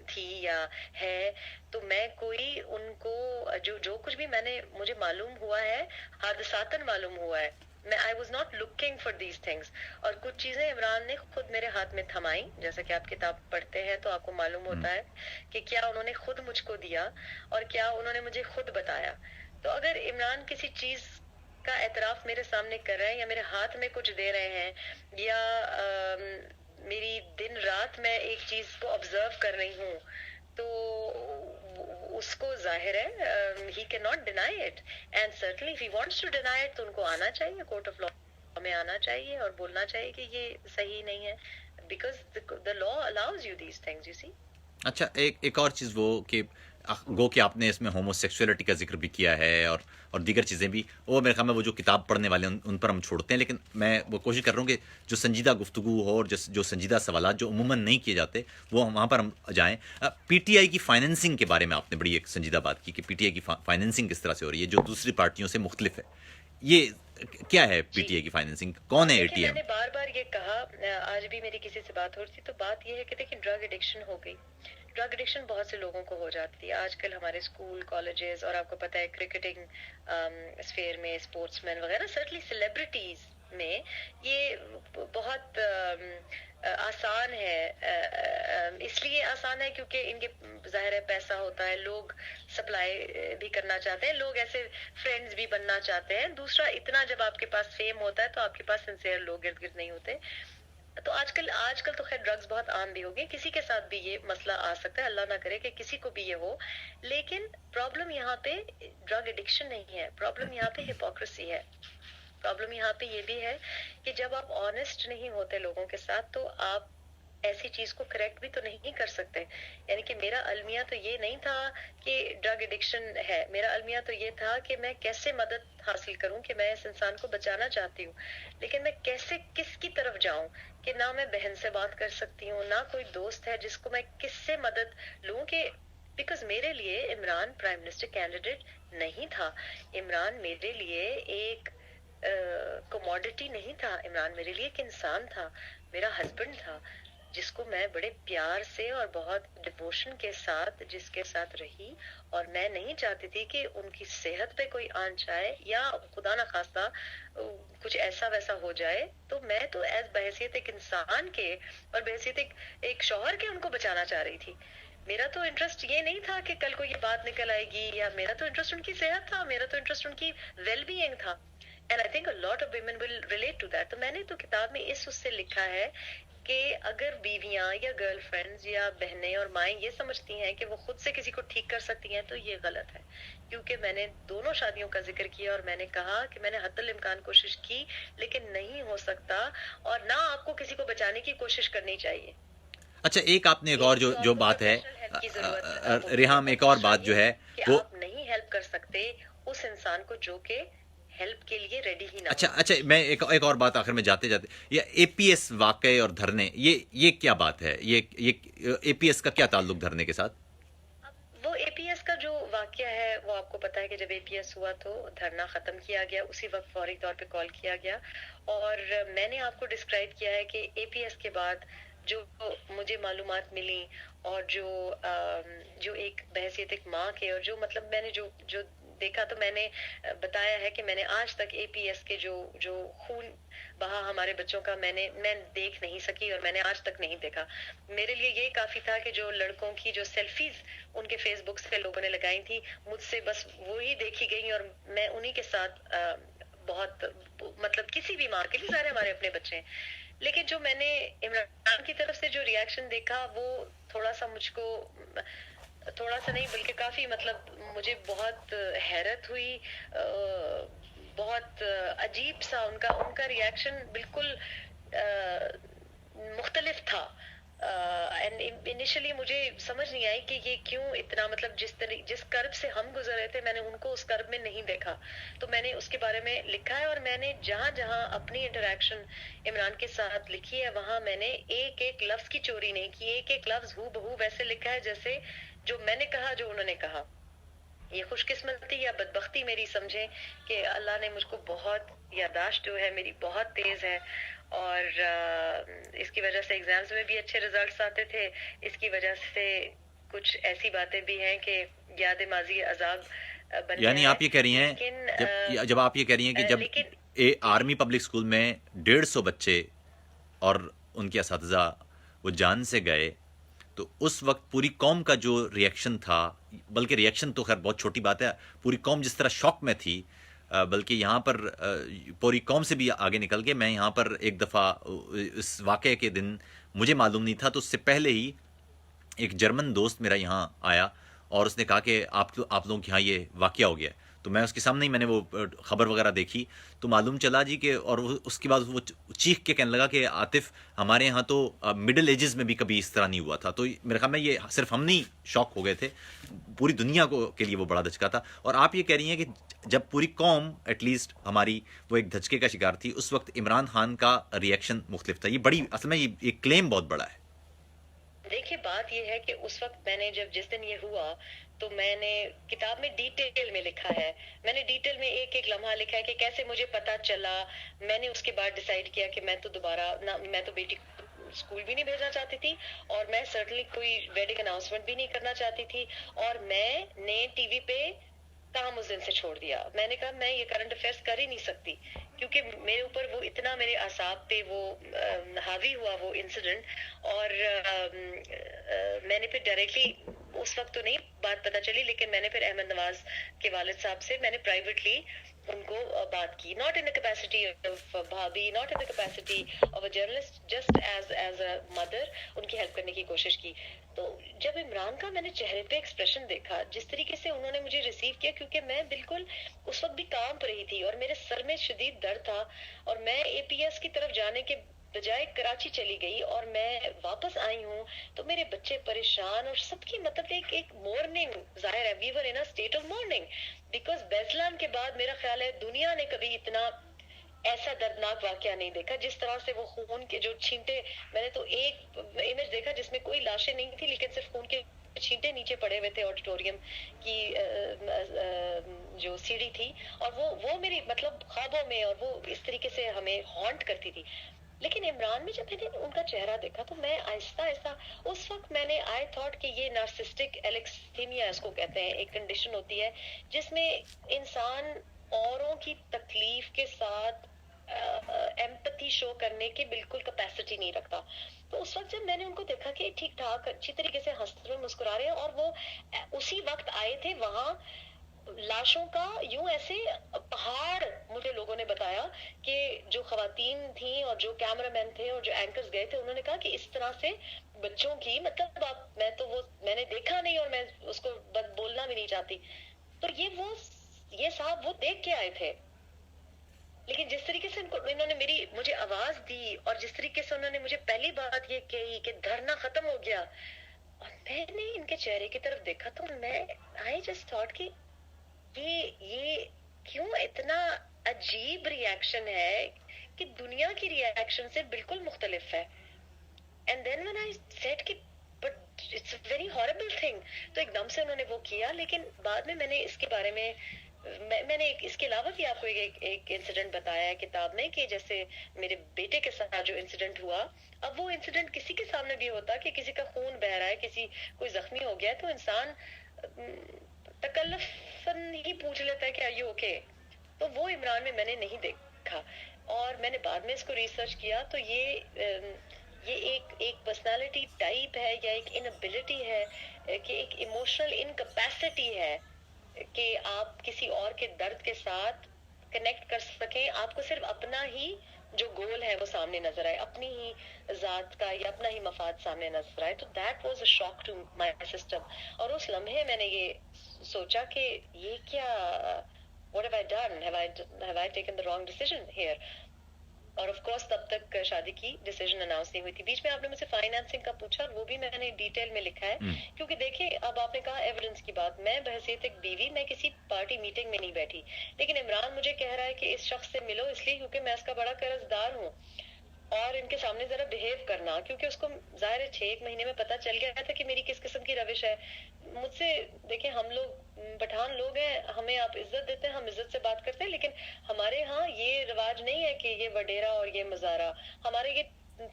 تھی یا ہے. تو میں کوئی ان کو جو کچھ بھی مجھے معلوم ہوا ہے, حادثاتاً معلوم ہوا ہے, میں I was not looking for these things. اور کچھ چیزیں عمران نے خود میرے ہاتھ میں تھمائی, جیسا کہ آپ کتاب پڑھتے ہیں تو آپ کو معلوم ہوتا ہے کہ کیا انہوں نے خود مجھ کو دیا اور کیا انہوں نے مجھے خود بتایا. تو اگر عمران کسی چیز کا اعتراف میرے سامنے کر رہے ہیں, یا میرے ہاتھ میں کچھ دے رہے ہیں, یا میری دن رات میں ایک چیز کو آبزرو کر رہی ہوں, تو اس کو ظاہر ہے he cannot deny it, and certainly if he wants to deny it تو ان کو آنا چاہیے, کورٹ آف لا میں آنا چاہیے اور بولنا چاہیے کہ یہ صحیح نہیں ہے, because the law allows you these things, you see. اچھا ایک اور چیز وہ کہ گو کہ آپ نے اس میں ہومو سیکسولیٹی کا ذکر بھی کیا ہے اور دیگر چیزیں بھی, وہ میرے خیال میں وہ جو کتاب پڑھنے والے ہیں ان پر ہم چھوڑتے ہیں, لیکن میں وہ کوشش کر رہا ہوں کہ جو سنجیدہ گفتگو ہو اور جو سنجیدہ سوالات جو عموماً نہیں کیے جاتے وہ وہاں پر ہم جائیں. پی ٹی آئی کی فائنینسنگ کے بارے میں آپ نے بڑی ایک سنجیدہ بات کی کہ پی ٹی آئی کی فائنینسنگ کس طرح سے ہو رہی ہے جو دوسری پارٹیوں سے مختلف ہے. یہ کیا ہے پی ٹی آئی کی فائنینسنگ, کون ہے اے ٹی ایم؟ میں نے بار بار یہ کہا, آج بھی میری کسی سے بات ہو رہی تھی, تو بات یہ ہے کہ دیکھیں ڈرگ ایڈکشن ہو گئی. ڈرگ ایڈکشن بہت سے لوگوں کو ہو جاتی ہے آج کل, ہمارے اسکول کالجز, اور آپ کو پتہ ہے کرکٹنگ اسفیئر میں اسپورٹس مین وغیرہ, سرٹنلی سیلیبریٹیز میں یہ بہت آسان ہے. اس لیے آسان ہے کیونکہ ان کے ظاہر ہے پیسہ ہوتا ہے, لوگ سپلائی بھی کرنا چاہتے ہیں, لوگ ایسے فرینڈز بھی بننا چاہتے ہیں. دوسرا, اتنا جب آپ کے پاس فیم ہوتا ہے تو آپ کے پاس سنسیئر لوگ ارد گرد نہیں ہوتے. تو آج کل تو خیر ڈرگز بہت عام بھی ہو گئی, کسی کے ساتھ بھی یہ مسئلہ آ سکتا ہے, اللہ نہ کرے کہ کسی کو بھی یہ ہو. لیکن پرابلم یہاں پہ ڈرگ ایڈکشن نہیں ہے, پرابلم یہاں پہ ہپوکریسی ہے. پرابلم یہاں پہ یہ بھی ہے کہ جب آپ آنےسٹ نہیں ہوتے لوگوں کے ساتھ تو آپ ایسی چیز کو کریکٹ بھی تو نہیں کر سکتے. یعنی کہ میرا المیہ تو یہ نہیں تھا کہ ڈرگ ایڈکشن ہے, میرا المیہ تو یہ تھا کہ میں کیسے مدد حاصل کروں, کہ میں اس انسان کو بچانا چاہتی ہوں, لیکن میں کیسے کس کی طرف جاؤں, کہ نہ میں بہن سے بات کر سکتی ہوں, نہ کوئی دوست ہے جس کو میں کس سے مدد لوں, کہ بیکاز میرے لیے عمران پرائم منسٹر کینڈیڈیٹ نہیں تھا, عمران میرے لیے ایک کموڈٹی نہیں تھا, عمران میرے لیے ایک انسان تھا, میرا ہسبینڈ تھا, جس کو میں بڑے پیار سے اور بہت ڈیووشن کے ساتھ جس کے ساتھ رہی, اور میں نہیں چاہتی تھی کہ ان کی صحت پہ کوئی آنچ آئے یا خدا نہ خواستہ کچھ ایسا ویسا ہو جائے. تو میں تو ایز بحیثیت ایک انسان کے اور بحیثیت ایک شوہر کے ان کو بچانا چاہ رہی تھی. میرا تو انٹرسٹ یہ نہیں تھا کہ کل کو یہ بات نکل آئے گی, یا میرا تو انٹرسٹ ان کی صحت تھا, میرا تو انٹرسٹ ان کی ویل بینگ تھا. And I think a lot of women will relate to that. تو میں نے تو کتاب میں اس سے لکھا ہے کہ اگر بیویاں یا گرل فرینڈز یا بہنیں اور مائیں یہ سمجھتی ہیں کہ وہ خود سے کسی کو ٹھیک کر سکتی ہیں تو یہ غلط ہے, کیونکہ میں نے دونوں شادیوں کا ذکر کیا اور میں نے کہا کہ میں نے حتی الامکان کوشش کی, لیکن نہیں ہو سکتا, اور نہ آپ کو کسی کو بچانے کی کوشش کرنی چاہیے. اچھا ایک آپ نے ایک اور جو بات ہے ریحام, ایک اور بات جو ہے وہ آپ نہیں ہیلپ کر سکتے اس انسان کو جو کہ ہیلپ کے لیے ریڈی ہی نہ. اچھا میں ایک اور بات آخر میں جاتے یہ اے پی ایس واقعے اور دھرنے, یہ کیا بات ہے, یہ اے پی ایس کا کیا تعلق دھرنے کے ساتھ؟ وہ اے پی ایس کا جو واقعہ ہے وہ آپ کو پتا ہے کہ جب اے پی ایس ہوا تو دھرنا ختم کیا گیا, اسی وقت فوری طور پہ کال کیا گیا, اور میں نے آپ کو ڈسکرائب کیا ہے کہ اے پی ایس کے بعد جو مجھے معلومات ملی اور جو ایک بحیثیت ایک ماں کے اور جو مطلب میں نے جو دیکھا تو میں نے بتایا ہے کہ میں نے آج تک اے پی ایس کے جو خون بہا ہمارے بچوں کا میں دیکھ نہیں سکی اور میں نے آج تک نہیں دیکھا. میرے لیے یہ کافی تھا کہ جو لڑکوں کی جو سیلفیز ان کے فیس بک سے لوگوں نے لگائی تھی مجھ سے بس وہی دیکھی گئی اور میں انہی کے ساتھ بہت مطلب کسی بھی ماں کے لیے سارے ہمارے اپنے بچے ہیں. لیکن جو میں نے عمران کی طرف سے جو ریاکشن دیکھا وہ تھوڑا سا مجھ کو تھوڑا سا نہیں بلکہ کافی مطلب مجھے بہت حیرت ہوئی. بہت عجیب سا ان کا ریاکشن بالکل مختلف تھا. انیشلی مجھے سمجھ نہیں آئی کہ یہ کیوں اتنا مطلب جس کرب سے ہم گزر رہے تھے میں نے ان کو اس کرب میں نہیں دیکھا. تو میں نے اس کے بارے میں لکھا ہے اور میں نے جہاں جہاں اپنی انٹریکشن عمران کے ساتھ لکھی ہے وہاں میں نے ایک ایک لفظ کی چوری نہیں کی. ایک ایک لفظ ہو بہو ویسے لکھا ہے جیسے جو میں نے کہا جو انہوں نے کہا. یہ خوش قسمتی یا بدبختی میری سمجھیں کہ اللہ نے مجھ کو بہت یادداشت جو ہے میری بہت تیز ہے اور اس کی وجہ سے ایگزامز میں بھی اچھے رزلٹس آتے تھے. اس کی وجہ سے کچھ ایسی باتیں بھی ہیں کہ یاد ماضی عذاب بن یعنی آپ یہ کہہ رہی ہیں لیکن جب آپ یہ کہہ رہی ہیں کہ جب آرمی پبلک اسکول میں 150 بچے اور ان کے اساتذہ وہ جان سے گئے تو اس وقت پوری قوم کا جو ریئیکشن تھا، بلکہ ریئیکشن تو خیر بہت چھوٹی بات ہے، پوری قوم جس طرح شوق میں تھی، بلکہ یہاں پر پوری قوم سے بھی آگے نکل کے میں یہاں پر ایک دفعہ اس واقعے کے دن مجھے معلوم نہیں تھا تو اس سے پہلے ہی ایک جرمن دوست میرا یہاں آیا اور اس نے کہا کہ آپ لوگوں کے یہاں یہ واقعہ ہو گیا. تو میں اس کے سامنے ہی میں نے وہ خبر وغیرہ دیکھی تو معلوم چلا جی کہ اور اس کے بعد وہ چیخ کے کہنے لگا کہ عاطف ہمارے یہاں تو مڈل ایجز میں بھی کبھی اس طرح نہیں ہوا تھا. تو میرے خیال میں یہ صرف ہم نہیں شوق ہو گئے تھے، پوری دنیا کے لیے وہ بڑا دھچکا تھا. اور آپ یہ کہہ رہی ہیں کہ جب پوری قوم ایٹ لیسٹ ہماری وہ ایک دھچکے کا شکار تھی اس وقت عمران خان کا ریئیکشن مختلف تھا. یہ بڑی اصل میں یہ کلیم بہت بڑا ہے. دیکھیے بات یہ ہے کہ اس وقت میں نے جس دن یہ ہوا تو میں نے کتاب میں ڈیٹیل میں لکھا ہے. میں نے ڈیٹیل میں ایک ایک لمحہ لکھا ہے کہ کیسے مجھے پتا چلا. میں نے اس کے بعد ڈیسائیڈ کیا کہ میں تو دوبارہ میں تو بیٹی اسکول بھی نہیں بھیجنا چاہتی تھی اور میں سرٹنلی کوئی ویڈنگ اناؤنسمنٹ بھی نہیں کرنا چاہتی تھی اور میں نے ٹی وی پہ کام اس دن سے چھوڑ دیا. میں نے کہا میں یہ کرنٹ افیئرس کر ہی نہیں سکتی کیونکہ میرے اوپر وہ اتنا میرے اعصاب پہ وہ حاوی ہوا وہ انسیڈنٹ. اور میں نے پھر ڈائریکٹلی اس وقت تو نہیں بات پتہ چلی لیکن میں نے پھر احمد نواز کے والد صاحب سے میں نے پرائیویٹلی ان کو بات کی. Not in the capacity of bhabhi, not in the capacity of a journalist, just as a mother ان کی ہیلپ کرنے کی کوشش کی. تو جب عمران کا میں نے چہرے پہ ایکسپریشن دیکھا جس طریقے سے انہوں نے مجھے ریسیو کیا کیونکہ میں بالکل اس وقت بھی کام پر رہی تھی اور میرے سر میں شدید درد تھا اور میں اے پی ایس کی طرف جانے کے بجائے کراچی چلی گئی اور میں واپس آئی ہوں تو میرے بچے پریشان اور سب کی مطلب ایک مورننگ ظاہر ہے we were in state of mourning because Beslan کے بعد میرا خیال ہے دنیا نے کبھی اتنا ایسا دردناک واقعہ نہیں دیکھا جس طرح سے وہ خون کے جو چھینٹے. میں نے تو ایک امیج دیکھا جس میں کوئی لاشیں نہیں تھی لیکن صرف خون کے چھینٹے نیچے پڑے ہوئے تھے آڈیٹوریم کی جو سیڑھی تھی اور وہ میری مطلب خوابوں میں اور وہ اس طریقے سے ہمیں ہانٹ کرتی تھی. لیکن عمران میں جب میں نے ان کا چہرہ دیکھا تو میں آہستہ آہستہ اس وقت میں نے آئی تھاٹ کہ یہ نارسسٹک ایلیکسیمیا اس کو کہتے ہیں، ایک کنڈیشن ہوتی ہے جس میں انسان اوروں کی تکلیف کے ساتھ ایمپتھی شو کرنے کی بالکل کیپیسٹی نہیں رکھتا. تو اس وقت جب میں نے ان کو دیکھا کہ ٹھیک ٹھاک اچھی طریقے سے ہنس رہے مسکرا رہے ہیں اور وہ اسی وقت آئے تھے وہاں لاشوں کا یوں ایسے پہاڑ. مجھے لوگوں نے بتایا کہ جو خواتین تھیں اور جو کیمرہ مین تھے اور جو اینکرز گئے تھے انہوں نے کہا کہ اس طرح سے بچوں کی مطلب میں نے دیکھا نہیں اور میں اس کو بولنا بھی نہیں چاہتی. تو یہ صاحب وہ دیکھ کے آئے تھے لیکن جس طریقے سے انہوں نے مجھے آواز دی اور جس طریقے سے انہوں نے مجھے پہلی بات یہ کہی کہ دھرنا ختم ہو گیا اور میں نے ان کے چہرے کی طرف دیکھا تو میں آئی جسٹ تھاٹ کہ یہ کیوں اتنا عجیب ریاکشن ہے کہ دنیا کی ریاکشن سے بالکل مختلف ہے. And then when I said کہ but it's a very horrible thing تو ایک دم سے انہوں نے وہ کیا لیکن بعد میں نے اس کے بارے میں میں نے اس کے علاوہ بھی آپ کو ایک انسیڈنٹ بتایا ہے کتاب میں کہ جیسے میرے بیٹے کے ساتھ جو انسیڈنٹ ہوا، اب وہ انسیڈنٹ کسی کے سامنے بھی ہوتا کہ کسی کا خون بہ رہا ہے، کسی کوئی زخمی ہو گیا، تو انسان تکلفاً ہی پوچھ لیتا ہے کہ آر یو اوکے. تو وہ عمران میں نے نہیں دیکھا، اور میں نے بعد میں اس کو ریسرچ کیا تو یہ ایک پرسنالٹی ٹائپ ہے یا ایک انبلٹی ہے کہ ایک ایموشنل انکپیسٹی ہے کہ آپ کسی اور کے درد کے ساتھ کنیکٹ کر سکیں. آپ کو صرف اپنا ہی جو گول ہے وہ سامنے نظر آئے، اپنی ہی ذات کا یا اپنا ہی مفاد سامنے نظر آئے. تو that was a shock to my system. اور اس لمحے میں نے یہ سوچا کہ یہ کیا، what have I done, have I taken the wrong decision here. اور آف کورس تب تک شادی کی ڈیسیژن اناؤنس نہیں ہوئی تھی. بیچ میں آپ نے مجھ سے فائنانسنگ کا پوچھا، اور وہ بھی میں نے ڈیٹیل میں لکھا ہے. کیونکہ دیکھیں اب آپ نے کہا ایویڈنس کی بات، میں بحیثیت ایک بیوی میں کسی پارٹی میٹنگ میں نہیں بیٹھی، لیکن عمران مجھے کہہ رہا ہے کہ اس شخص سے ملو اس لیے کیونکہ میں اس کا بڑا قرض دار ہوں، اور ان کے سامنے ذرا بہیو کرنا، کیونکہ اس کو ظاہر ہے 6 مہینے میں پتہ چل گیا تھا کہ میری کس قسم کی روش ہے. مجھ سے دیکھیں ہم لوگ پٹھان لوگ ہیں، ہمیں آپ عزت دیتے ہیں، ہم عزت سے بات کرتے ہیں، لیکن ہمارے ہاں یہ رواج نہیں ہے کہ یہ وڈیرا اور یہ مزارا، ہمارے یہ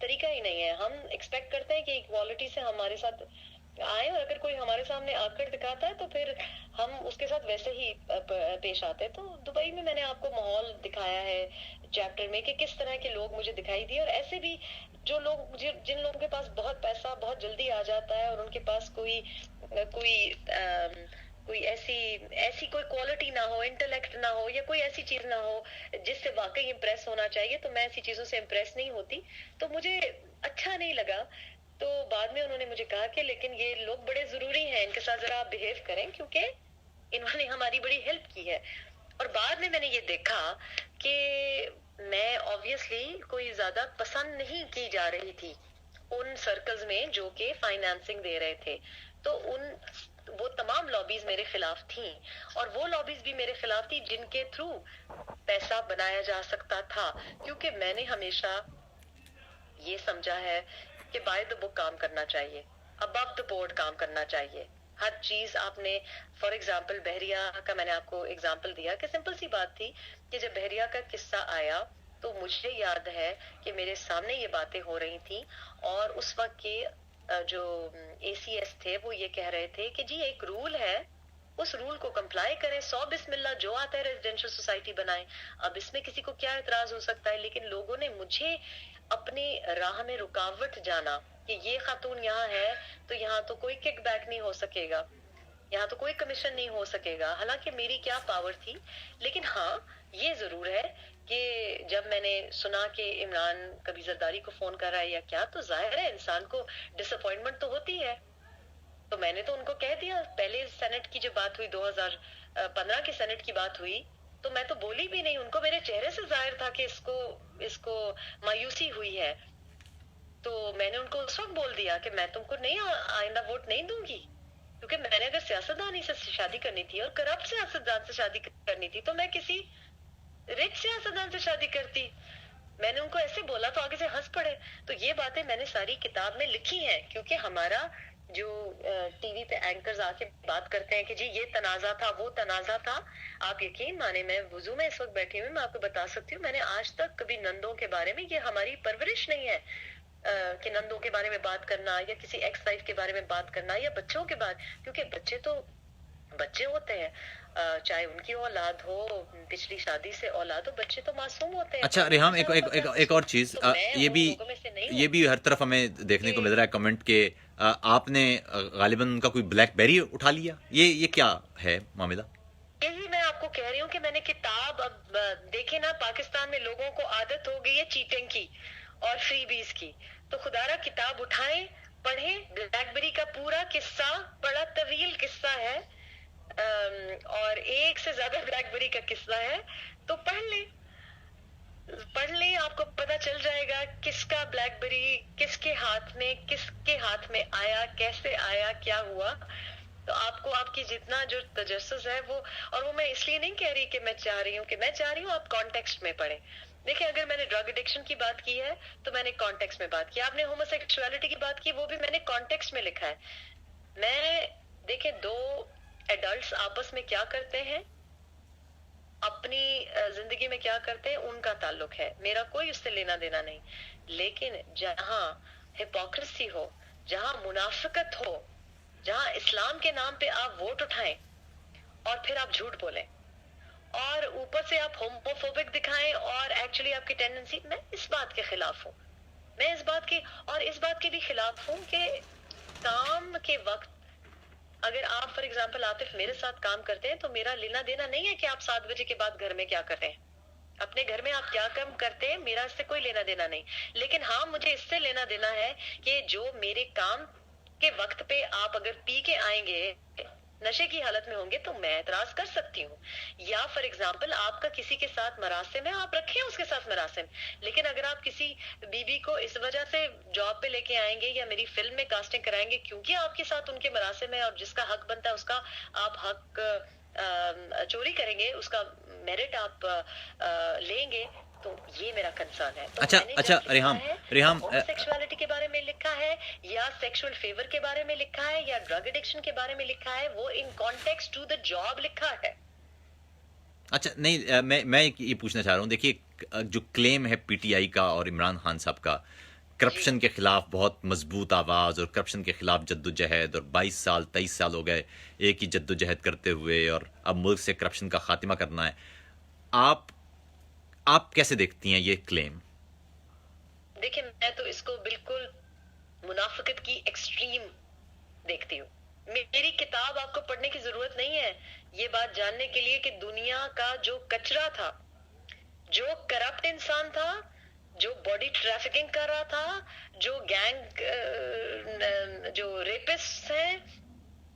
طریقہ ہی نہیں ہے. ہم ایکسپیکٹ کرتے ہیں کہ ایکوالٹی سے ہمارے ساتھ آئیں، اور اگر کوئی ہمارے سامنے آکڑ دکھاتا ہے تو پھر ہم اس کے ساتھ ویسے ہی پیش آتے ہیں. تو دبئی میں نے آپ کو ماحول دکھایا ہے چیپٹر میں کہ کس طرح کے لوگ مجھے دکھائی دیے، اور ایسے بھی جو لوگ جن لوگوں کے پاس بہت پیسہ بہت جلدی آ جاتا ہے اور ان کے پاس کوئی ایسی کوئی کوالٹی نہ ہو، انٹلیکٹ نہ ہو، یا کوئی ایسی چیز نہ ہو جس سے واقعی امپریس ہونا چاہیے. تو میں ایسی چیزوں سے امپریس نہیں ہوتی، تو مجھے اچھا نہیں لگا. تو بعد میں انہوں نے مجھے کہا کہ لیکن یہ لوگ بڑے ضروری ہیں، ان کے ساتھ ذرا آپ بہیو کریں کیونکہ انہوں نے ہماری بڑی ہیلپ کی ہے. اور بعد میں نے یہ دیکھا کہ میں آبویسلی کوئی زیادہ پسند نہیں کی جا رہی تھی ان سرکلز میں جو کہ فائنانسنگ دے رہے تھے. تو وہ تمام لابیز میرے خلاف تھیں، اور وہ لابیز بھی میرے خلاف تھی جن کے تھرو پیسہ بنایا جا سکتا تھا. کیونکہ میں نے ہمیشہ یہ سمجھا ہے کہ بائی دا بک کام کرنا چاہیے، ابو دا بورڈ کام کرنا چاہیے. ہر چیز آپ نے، فار ایگزامپل بحریہ کا میں نے آپ کو ایگزامپل دیا کہ سمپل سی بات تھی کہ جب بحریہ کا قصہ آیا تو مجھے یاد ہے کہ میرے سامنے یہ باتیں ہو رہی تھیں، اور اس وقت کے جو اے سی ایس تھے وہ یہ کہہ رہے تھے کہ جی ایک رول ہے، اس رول کو کمپلائی کریں، 100 بسم اللہ جو آتا ہے ریزیڈینشل سوسائٹی بنائیں. اب اس میں کسی کو کیا اعتراض ہو سکتا ہے، لیکن لوگوں نے مجھے اپنی راہ میں رکاوٹ جانا کہ یہ خاتون یہاں ہے تو یہاں تو کوئی کک بیک نہیں ہو سکے گا، یہاں تو کوئی کمیشن نہیں ہو سکے گا. حالانکہ میری کیا پاور تھی، لیکن ہاں یہ ضرور ہے کہ جب میں نے سنا کہ عمران کبھی زرداری کو فون کر رہا ہے یا کیا، تو ظاہر ہے انسان کو ڈس اپوائنٹمنٹ تو ہوتی ہے. تو میں نے تو ان کو کہہ دیا، پہلے سینٹ کی جو بات ہوئی 2015 کے سینٹ کی بات ہوئی تو میں تو بولی بھی نہیں، ان کو میرے چہرے سے ظاہر تھا کہ اس کو مایوسی ہوئی ہے. تو میں نے ان کو اس وقت بول دیا کہ میں تم کو نہیں آئندہ ووٹ نہیں دوں گی، کیونکہ میں نے اگر سیاستدانی سے شادی کرنی تھی اور کرپٹ سیاستدان سے شادی کرنی تھی تو میں کسی رچ سیاستدان سے شادی کرتی. میں نے ان کو ایسے بولا تو آگے سے ہنس پڑے. تو یہ باتیں میں نے ساری کتاب میں لکھی ہیں، کیونکہ ہمارا جو ٹی وی پہ اینکرز آ کے بات کرتے ہیں کہ جی یہ تنازع تھا وہ تنازع تھا، آپ یقین مانے میں وضو میں اس وقت بیٹھی ہوئی میں آپ کو بتا سکتی ہوں میں نے آج تک کبھی نندوں کے بارے میں، یہ ہماری پرورش نہیں ہے کہ نندوں کے بارے میں بات کرنا یا کسی ایکس وائف کے بارے میں بات کرنا یا بچوں کے بارے، کیونکہ بچے تو بچے ہوتے ہیں، چاہے ان کی اولاد ہو، پچھلی شادی سے اولاد ہو، بچے تو معصوم ہوتے ہیں. اچھا ریحام، ایک اور چیز، یہ بھی ہر طرف ہمیں دیکھنے کو مل رہا ہے کمنٹ کہ آپ نے غالباً ان کا کوئی بلیک بیری اٹھا لیا، یہ کیا ہے معاملہ؟ یہی میں آپ کو کہہ رہی ہوں کہ میں نے کتاب، اب دیکھیں نا پاکستان میں لوگوں کو عادت ہو گئی ہے چیٹنگ کی اور فری بیز کی، تو خدا را کتاب اٹھائیں پڑھیں. بلیک بیری کا پورا قصہ بڑا طویل قصہ ہے، اور ایک سے زیادہ بلیک بیری کا قصہ ہے، تو پڑھ لیں آپ کو پتا چل جائے گا کس کا بلیک بیری کس کے ہاتھ میں آیا، کیسے آیا، کیا ہوا. تو آپ کو آپ کی جتنا جو تجسس ہے وہ، اور وہ میں اس لیے نہیں کہہ رہی کہ میں چاہ رہی ہوں آپ کانٹیکسٹ میں پڑھیں. دیکھیں اگر میں نے ڈرگ ایڈکشن کی بات کی ہے تو میں نے کانٹیکسٹ میں بات کی، آپ نے ہومو سیکشوالٹی کی بات کی وہ بھی میں نے کانٹیکسٹ میں لکھا ہے. دیکھیں دو ایڈلٹس آپس میں کیا کرتے ہیں، اپنی زندگی میں کیا کرتے ہیں ان کا تعلق ہے، میرا کوئی اس سے لینا دینا نہیں. لیکن جہاں ہپوکریسی ہو، جہاں منافقت ہو، جہاں اسلام کے نام پہ آپ ووٹ اٹھائیں اور پھر آپ جھوٹ بولیں اور اوپر سے آپ ہوموفوبک دکھائیں اور ایکچولی آپ کی ٹینڈنسی، میں اس بات کے خلاف ہوں. میں اس بات کی اور اس بات کے بھی خلاف ہوں کہ کام کے وقت اگر آپ فار ایگزامپل عاطف میرے ساتھ کام کرتے ہیں تو میرا لینا دینا نہیں ہے کہ آپ 7 بجے کے بعد گھر میں کیا کرتے ہیں، اپنے گھر میں آپ کیا کام کرتے ہیں میرا اس سے کوئی لینا دینا نہیں. لیکن ہاں مجھے اس سے لینا دینا ہے کہ جو میرے کام کے وقت پہ آپ اگر پی کے آئیں گے، نشے کی حالت میں ہوں گے، تو میں اعتراض کر سکتی ہوں. یا فار ایگزامپل آپ کا کسی کے ساتھ مراسم ہے، آپ رکھیں اس کے ساتھ مراسم. لیکن اگر آپ کسی بیوی کو اس وجہ سے جاب پہ لے کے آئیں گے یا میری فلم میں کاسٹنگ کرائیں گے کیونکہ آپ کے ساتھ ان کے مراسم ہے اور جس کا حق بنتا ہے اس کا آپ حق چوری کریں گے، اس کا میرٹ آپ لیں گے، تو یہ میرا کنسرن ہے. تو اچھا میں نے اچھا جب لکھا ہے ریحام ہوم سیکسوالٹی کے بارے میں لکھا ہے یا سیکشول فیور کے بارے میں لکھا ہے یا ڈرگ ایڈکشن کے بارے میں لکھا ہے، وہ in context to the job لکھا ہے. اچھا نہیں میں یہ پوچھنا چاہ رہا ہوں، دیکھیے جو کلیم ہے پی ٹی آئی کا اور عمران خان صاحب کا، کرپشن کے خلاف بہت مضبوط آواز اور کرپشن کے خلاف جد و جہد، اور 23 سال ہو گئے ایک ہی جد و جہد کرتے ہوئے، اور اب ملک سے کرپشن کا خاتمہ کرنا ہے. آپ کیسے دیکھتی ہیں یہ کلیم؟ دیکھیں میں تو اس کو بالکل منافقت کی ایکسٹریم دیکھتی ہوں. میری کتاب آپ کو پڑھنے کی ضرورت نہیں ہے یہ بات جاننے کے لیے کہ دنیا کا جو کچرا تھا، جو کرپٹ انسان تھا، جو باڈی ٹریفکنگ کر رہا تھا، جو گینگ جو ریپسٹ ہیں،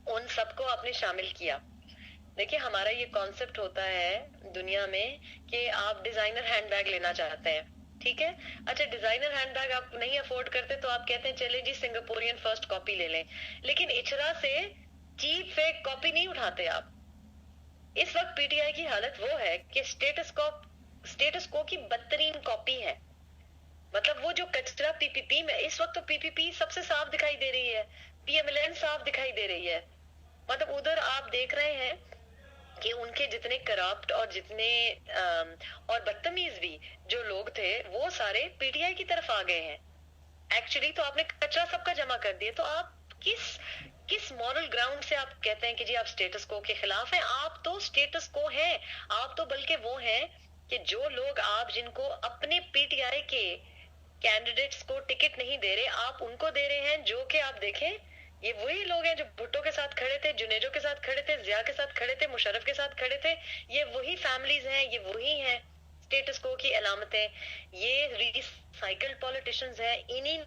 ان سب کو آپ نے شامل کیا. دیکھیں ہمارا یہ کانسیپٹ ہوتا ہے دنیا میں کہ آپ ڈیزائنر ہینڈ بیگ لینا چاہتے ہیں، ٹھیک ہے. اچھا ڈیزائنر ہینڈ بیگ آپ نہیں افورڈ کرتے تو آپ کہتے ہیں چلے جی سنگاپورین فرسٹ کاپی لے لیں. لیکن اچرا سے چیپ فیک کاپی نہیں اٹھاتے آپ. اس وقت پی ٹی آئی کی حالت وہ ہے کہ اسٹیٹس کو کی بدترین کاپی ہے. مطلب وہ جو کچرا پی پی پی میں اس وقت تو پی پی پی سب سے صاف دکھائی دے رہی ہے، پی ایم ایل این صاف دکھائی دے رہی ہے. مطلب ادھر آپ دیکھ رہے ہیں کہ ان کے جتنے کرپٹ اور جتنے اور بدتمیز بھی جو لوگ تھے وہ سارے پی ٹی آئی کی طرف آ گئے ہیں. ایکچولی تو آپ نے کچرا سب کا جمع کر دیا، تو آپ کس مورل گراؤنڈ سے آپ کہتے ہیں کہ جی آپ سٹیٹس کو کے خلاف ہیں؟ آپ تو سٹیٹس کو ہیں، آپ تو بلکہ وہ ہیں کہ جو لوگ آپ جن کو اپنے پی ٹی آئی کے کینڈیڈیٹس کو ٹکٹ نہیں دے رہے آپ ان کو دے رہے ہیں، جو کہ آپ دیکھیں یہ وہی لوگ ہیں جو بھٹو کے ساتھ کھڑے تھے، جنیجو کے ساتھ کھڑے تھے، ضیاء کے ساتھ کھڑے تھے، مشرف کے ساتھ کھڑے تھے. یہ وہی فیملیز ہیں، یہ وہی ہیں اسٹیٹس کو کی علامتیں. یہ ریسائیکلڈ پولیٹیشنز ہیں، انہی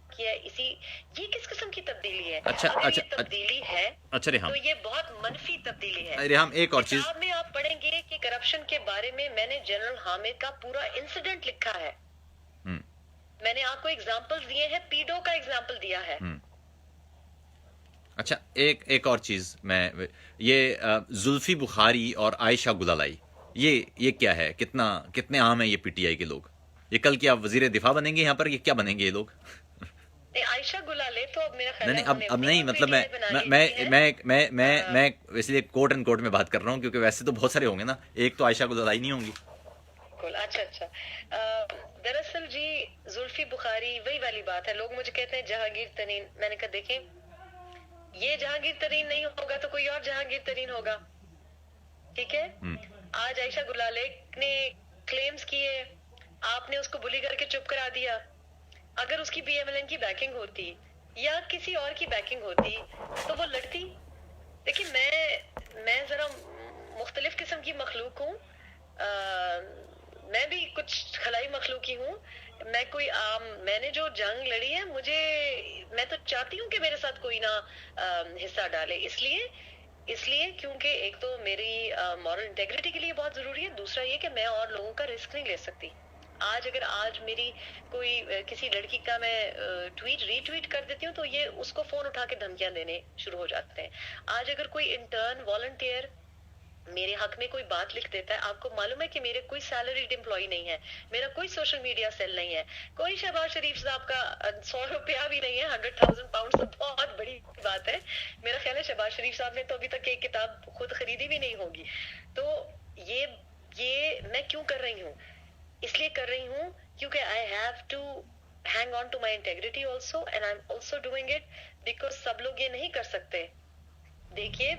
کیا یہ کس قسم کی تبدیلی ہے؟ اگر یہ تبدیلی ہے تو یہ بہت منفی تبدیلی ہے. ریحام ایک اور چیز کتاب میں آپ پڑھیں گے کہ کرپشن کے بارے میں میں نے جنرل حامد کا پورا انسیڈنٹ لکھا ہے. میں نے آپ کو ایگزامپل دیے ہیں، پیڈو کا ایگزامپل دیا ہے. اچھا ایک اور چیز، میں یہ زلفی بخاری اور عائشہ گلالائی یہ کیا ہے؟ کتنے عام ہیں یہ پی ٹی آئی کے لوگ؟ یہ کل کیا وزیر دفاع بنیں گے یہاں پر؟ یہ کیا بنیں گے یہ لوگ؟ عائشہ گلالے تو اب میرا خیال ہے اب نہیں، مطلب میں اس لیے کوٹ اینڈ کوٹ میں بات کر رہا ہوں کیونکہ ویسے تو بہت سارے ہوں گے نا، ایک تو عائشہ گلالائی نہیں ہوں گی. اچھا دراصل جی زلفی بخاری وہی والی بات ہے. لوگ مجھے کہتے ہیں جہانگیر ترین، میں نے کہا دیکھیں یہ جہانگیر ترین نہیں ہوگا تو کوئی اور جہانگیر ترین ہوگا، ٹھیک ہے. آج عائشہ گلالے نے کلیمز کیے، آپ نے اس کو بلی کر کے چپ کرا دیا. اگر اس کی پی ایم ایل این کی بیکنگ ہوتی یا کسی اور کی بیکنگ ہوتی تو وہ لڑتی. دیکھیں میں ذرا مختلف قسم کی مخلوق ہوں، میں بھی کچھ خلائی مخلوق ہی ہوں. میں کوئی میں نے جو جنگ لڑی ہے میں تو چاہتی ہوں کہ میرے ساتھ کوئی نہ حصہ ڈالے، اس لیے کیونکہ ایک تو میری مورل انٹیگریٹی کے لیے بہت ضروری ہے، دوسرا یہ کہ میں اور لوگوں کا رسک نہیں لے سکتی. آج میری کوئی کسی لڑکی کا میں ری ٹویٹ کر دیتی ہوں تو یہ اس کو فون اٹھا کے دھمکیاں دینے شروع ہو جاتے ہیں. آج اگر کوئی انٹرن والنٹیئر میرے حق میں کوئی بات لکھ دیتا ہے، آپ کو معلوم ہے کہ میرے کوئی سیلریڈ امپلائی نہیں ہے، میرا کوئی سوشل میڈیا سیل نہیں ہے، کوئی شہباز شریف صاحب کا 100 روپیہ بھی نہیں ہے. 100,000 پاؤنڈ تو بہت بڑی بات ہے. میرا خیال ہے شہباز شریف صاحب نے تو ابھی تک ایک کتاب خود خریدی بھی نہیں ہوگی. تو یہ میں کیوں کر رہی ہوں؟ اس لیے کر رہی ہوں کیونکہ I have to hang on to my integrity also and I'm also doing it because سب لوگ یہ نہیں کر سکتے. دیکھیے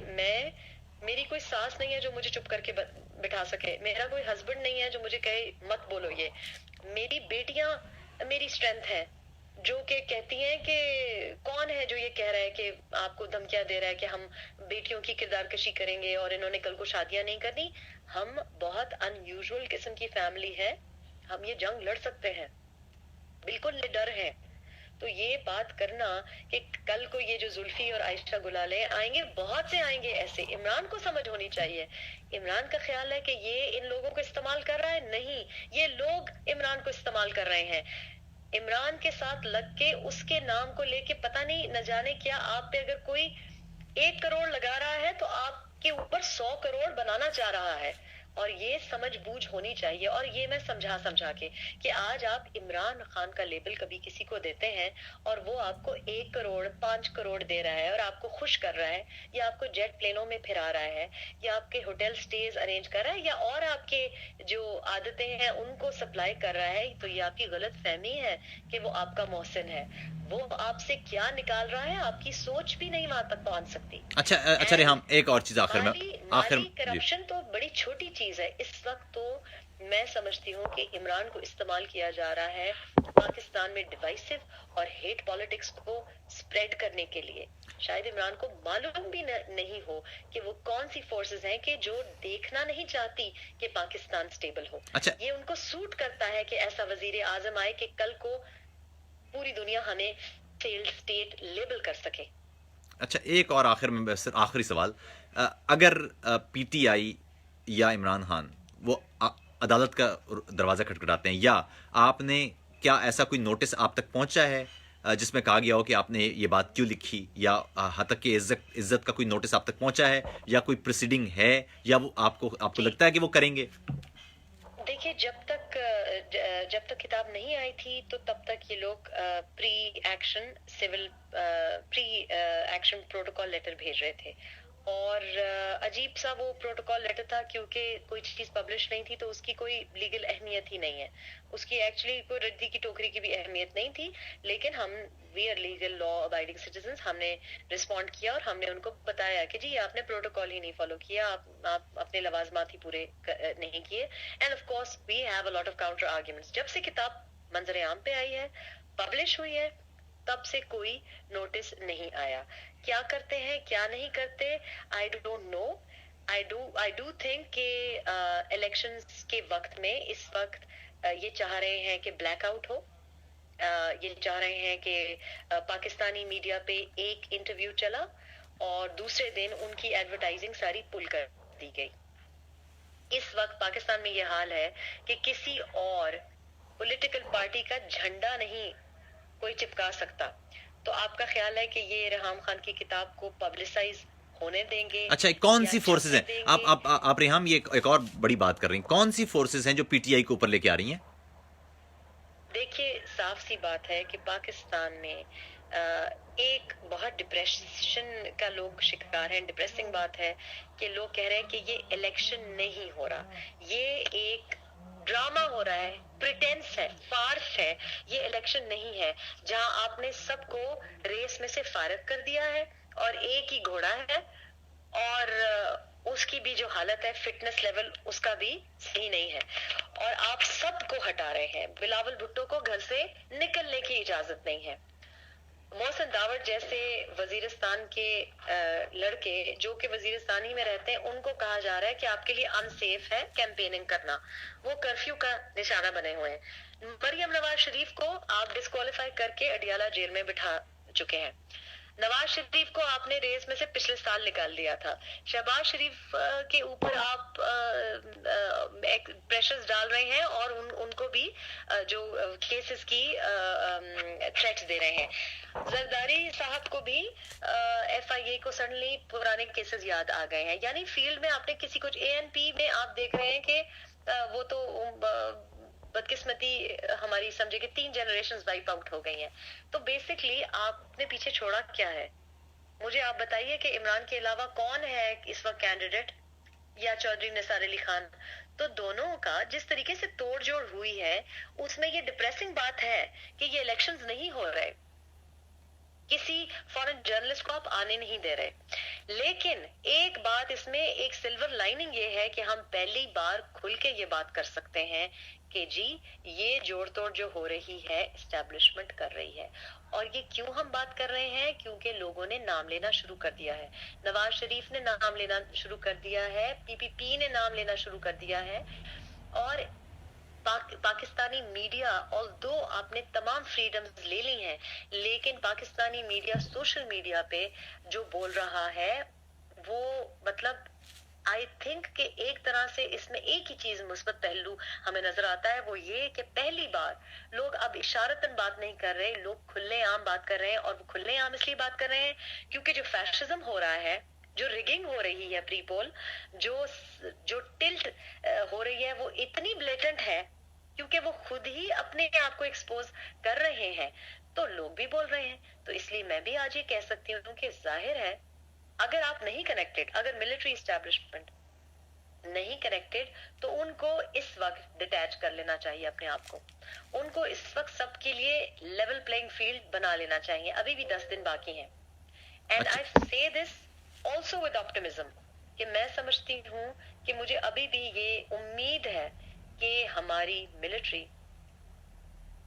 میری کوئی ساس نہیں ہے جو مجھے چپ کر کے بٹھا سکے, میرا کوئی ہسبینڈ نہیں ہے جو مجھے کہے مت بولو یہ. میری بیٹیاں میری اسٹرینتھ ہے جو کہ کہتی ہیں کہ کون ہے جو یہ کہہ رہا ہے کہ آپ کو دھمکیاں دے رہا ہے کہ ہم بیٹیوں کی کردار کشی کریں گے اور انہوں نے کل کو شادیاں نہیں کرنی. ہم بہت ان یوزول قسم کی فیملی ہے, ہم یہ جنگ لڑ سکتے ہیں, بالکل ڈر ہے. تو یہ بات کرنا کہ کل کو یہ جو زلفی اور عائشہ گلالے آئیں گے, بہت سے آئیں گے ایسے, عمران کو سمجھ ہونی چاہیے. عمران کا خیال ہے کہ یہ ان لوگوں کو استعمال کر رہا ہے, نہیں, یہ لوگ عمران کو استعمال کر رہے ہیں. عمران کے ساتھ لگ کے اس کے نام کو لے کے پتہ نہیں نہ جانے کیا, آپ پہ اگر کوئی 1 کروڑ لگا رہا ہے تو آپ کے اوپر 100 کروڑ بنانا چاہ رہا ہے. اور یہ سمجھ بوجھ ہونی چاہیے. اور یہ میں سمجھا کے کہ آج آپ عمران خان کا لیبل کبھی کسی کو دیتے ہیں اور وہ آپ کو 1 کروڑ 5 کروڑ دے رہا ہے اور آپ کو خوش کر رہا ہے, یا آپ کو جیٹ پلینوں میں پھرا رہا ہے, یا آپ کے ہوٹل سٹیز ارینج کر رہا ہے, یا اور آپ کے جو عادتیں ہیں ان کو سپلائی کر رہا ہے, تو یہ آپ کی غلط فہمی ہے کہ وہ آپ کا محسن ہے. وہ آپ سے کیا نکال رہا ہے آپ کی سوچ بھی نہیں وہاں تک پہنچ سکتی. اچھا ریحام, ایک اور چیز آخر میں, مالی کرپشن تو بڑی چھوٹی چیز ہے. اس وقت تو میں سمجھتی ہوں کہ عمران کو استعمال کیا جا رہا ہے پاکستان میں ڈیوائسو اور ہیٹ پالیٹکس کو سپریڈ کرنے کے لیے. شاید عمران کو معلوم بھی نہیں ہو کہ وہ کون سی فورسز ہیں کہ جو دیکھنا نہیں چاہتی کہ پاکستان سٹیبل ہو. یہ ان کو سوٹ کرتا ہے کہ ایسا وزیر اعظم آئے کہ کل کو پوری دنیا ہمیں فیلڈ سٹیٹ لیبل کر سکے. اچھا, ایک اور آخر میں آخری سوال, اگر پی ٹی آئی یا عمران خان وہ عدالت کا دروازہ کھٹکھٹاتے ہیں, یا آپ نے کیا ایسا کوئی نوٹس آپ تک پہنچا ہے جس میں کہا گیا ہو کہ آپ نے یہ بات کیوں لکھی, یا حتیٰ کہ عزت کا کوئی نوٹس آپ تک پہنچا ہے, یا کوئی پروسیڈنگ ہے, یا وہ آپ کو لگتا ہے کہ وہ کریں گے؟ دیکھیے, جب تک کتاب نہیں آئی تھی تو تب تک یہ لوگ پری ایکشن پروٹوکول لیٹر بھیج رہے تھے, اور عجیب سا وہ پروٹوکول لیٹر تھا کیونکہ کوئی چیز پبلش نہیں تھی تو اس کی کوئی لیگل اہمیت ہی نہیں ہے. اس کی ایکچولی کوئی ردی کی ٹوکری کی بھی اہمیت نہیں تھی, لیکن ہم we are legal law abiding citizens, ہم نے رسپونڈ کیا اور ہم نے ان کو بتایا کہ جی آپ نے پروٹوکول ہی نہیں فالو کیا, آپ اپنے لوازمات ہی پورے نہیں کیے. And of course we have a lot of counter arguments. جب سے کتاب منظر عام پہ آئی ہے, پبلش ہوئی ہے, تب سے کوئی نوٹس نہیں آیا. کیا کرتے ہیں کیا نہیں کرتے, I don't know. I do think کہ الیکشنز کے وقت میں اس وقت یہ چاہ رہے ہیں کہ بلیک آؤٹ ہو, یہ چاہ رہے ہیں کہ پاکستانی میڈیا پہ ایک انٹرویو چلا اور دوسرے دن ان کی ایڈورٹائزنگ ساری پل کر دی گئی. اس وقت پاکستان میں یہ حال ہے کہ کسی اور پولیٹیکل پارٹی کا جھنڈا نہیں کوئی چپکا سکتا. تو آپ کا خیال ہے کہ یہ ریحام خان کی کتاب کو پبلسائز ہونے دیں گے؟ اچھا, کون سی فورسز ہیں آپ ریحام, یہ ایک اور بڑی بات کر رہی ہیں, کون سی فورسز ہیں جو پی ٹی آئی کے اوپر لے کے آ رہی ہیں؟ دیکھیے, صاف سی بات ہے کہ پاکستان میں ایک بہت ڈپریشن کا لوگ شکار ہیں. ڈپریسنگ بات ہے کہ لوگ کہہ رہے ہیں کہ یہ الیکشن نہیں ہو رہا, یہ ایک ڈرامہ ہو رہا ہے, پریٹینس ہے, فارس ہے. یہ الیکشن نہیں ہے جہاں آپ نے سب کو ریس میں سے فارغ کر دیا ہے اور ایک ہی گھوڑا ہے, اور اس کی بھی جو حالت ہے فٹنس لیول اس کا بھی صحیح نہیں ہے, اور آپ سب کو ہٹا رہے ہیں. بلاول بھٹو کو گھر سے نکلنے کی اجازت نہیں ہے. محسن داوڑ جیسے وزیرستان کے لڑکے جو کہ وزیرستان ہی میں رہتے ہیں, ان کو کہا جا رہا ہے کہ آپ کے لیے ان سیف ہے کیمپیننگ کرنا. وہ کرفیو کا نشانہ بنے ہوئے ہیں. مریم نواز شریف کو آپ ڈسکوالیفائی کر کے اڈیالہ جیل میں بٹھا چکے ہیں. نواز شریف کو آپ نے ریس میں سے پچھلے سال نکال دیا تھا. شہباز شریف کے اوپر آپ پریشرز ڈال رہے ہیں اور ان کو بھی جو کیسز کی تھریٹس دے رہے ہیں. زرداری صاحب کو بھی ایف آئی اے کو سڈنلی پرانے کیسز یاد آ گئے ہیں. یعنی فیلڈ میں آپ نے کسی کچھ اے این پی میں آپ دیکھ رہے ہیں کہ وہ تو بدقسمتی ہماری سمجھے کہ 3 جنریشنز وائپ آؤٹ ہو گئی ہیں. تو بیسکلی آپ نے پیچھے چھوڑا کیا ہے؟ مجھے آپ بتائیے کہ عمران کے علاوہ کون ہے اس وقت کینڈیڈیٹ؟ یا چودھری نثار علی خان. تو دونوں کا جس طریقے سے توڑ جوڑ ہوئی ہے اس میں یہ ڈپریسنگ بات ہے کہ یہ الیکشنز نہیں ہو رہے, کسی فورن جرنلسٹ کو آپ آنے نہیں دے رہے. لیکن ایک بات اس میں, ایک سلور لائننگ یہ ہے کہ ہم پہلی بار کھل کے یہ بات کر سکتے ہیں کہ جی یہ جوڑ توڑ جو ہو رہی ہے اسٹیبلشمنٹ کر رہی ہے. اور یہ کیوں ہم بات کر رہے ہیں؟ کیونکہ لوگوں نے نام لینا شروع کر دیا ہے. نواز شریف نے نام لینا شروع کر دیا ہے, پی پی پی نے نام لینا شروع کر دیا ہے, اور پاکستانی میڈیا, آلدو آپ نے تمام فریڈمز لے لی ہیں, لیکن پاکستانی میڈیا سوشل میڈیا پہ جو بول رہا ہے وہ مطلب آئی تھنک کہ ایک طرح سے اس میں ایک ہی چیز مثبت پہلو ہمیں نظر آتا ہے, وہ یہ کہ پہلی بار لوگ اب اشارتاً بات نہیں کر رہے, لوگ کھلے عام بات کر رہے ہیں. اور وہ کھلے عام اس لیے بات کر رہے ہیں کیونکہ جو فیشزم ہو رہا ہے, جو ریگنگ ہو رہی ہے پری پول, جو ٹلٹ ہو رہی ہے, وہ اتنی بلیٹنٹ ہے کیونکہ وہ خود ہی اپنے آپ کو ایکسپوز کر رہے ہیں, تو لوگ بھی بول رہے ہیں. تو اس لیے میں بھی آج یہ کہہ سکتی ہوں کہ ظاہر ہے اگر آپ نہیں کنیکٹڈ, اگر ملٹری اسٹیبلشمنٹ نہیں کنیکٹڈ, تو ان کو اس وقت ڈیٹیچ کر لینا چاہیے اپنے آپ کو. ان کو اس وقت سب کے لیے لیول پلینگ فیلڈ بنا لینا چاہیے. ابھی بھی 10 دن باقی ہیں. اینڈ اچھا آئی سے دس آلسو ود آپٹمزم کہ میں سمجھتی ہوں کہ مجھے ابھی بھی یہ امید ہے کہ ہماری ملٹری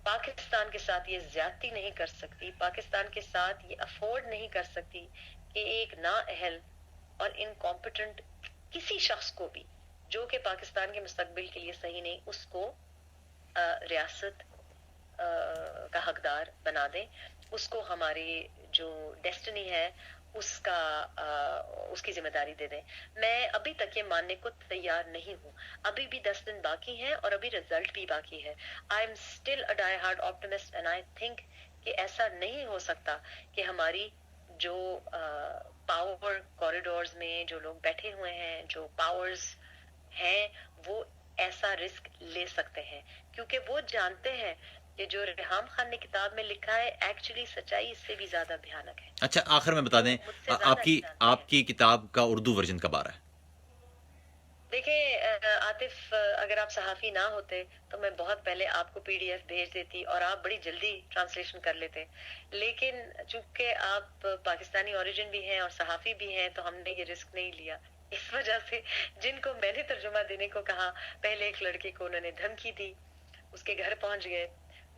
پاکستان کے ساتھ یہ زیادتی نہیں کر سکتی, پاکستان کے ساتھ یہ افورڈ نہیں کر سکتی کہ ایک نااہل اور انکمپیٹنٹ کسی شخص کو بھی جو کہ پاکستان کے مستقبل کے لیے صحیح نہیں, اس کو ریاست کا حقدار بنا دیں, اس کو ہماری جو ڈیسٹنی ہے اس کی ذمہ داری دے دیں. میں ابھی تک یہ ماننے کو تیار نہیں ہوں. ابھی بھی 10 دن باقی ہیں اور ابھی رزلٹ بھی باقی ہے. I am still a dye hard optimist and I think کہ ایسا نہیں ہو سکتا کہ ہماری جو پاور کوریڈورز میں جو لوگ بیٹھے ہوئے ہیں, جو پاورز ہیں, وہ ایسا رسک لے سکتے ہیں, کیونکہ وہ جانتے ہیں کہ جو ریحام خان نے کتاب میں لکھا ہے ایکچولی سچائی اس سے بھی زیادہ بھیانک ہے. اچھا, آخر میں بتا دیں مجھ سے زیادہ آپ کی کتاب کا اردو ورژن کب آ رہا ہے؟ دیکھیں عاطف, اگر آپ صحافی نہ ہوتے تو میں بہت پہلے آپ کو پی ڈی ایف بھیج دیتی اور آپ بڑی جلدی ٹرانسلیشن کر لیتے. لیکن چونکہ آپ پاکستانی اوریجن بھی ہیں اور صحافی بھی ہیں تو ہم نے یہ رسک نہیں لیا. اس وجہ سے جن کو میں نے ترجمہ دینے کو کہا, پہلے ایک لڑکے کو انہوں نے دھمکی دی, اس کے گھر پہنچ گئے,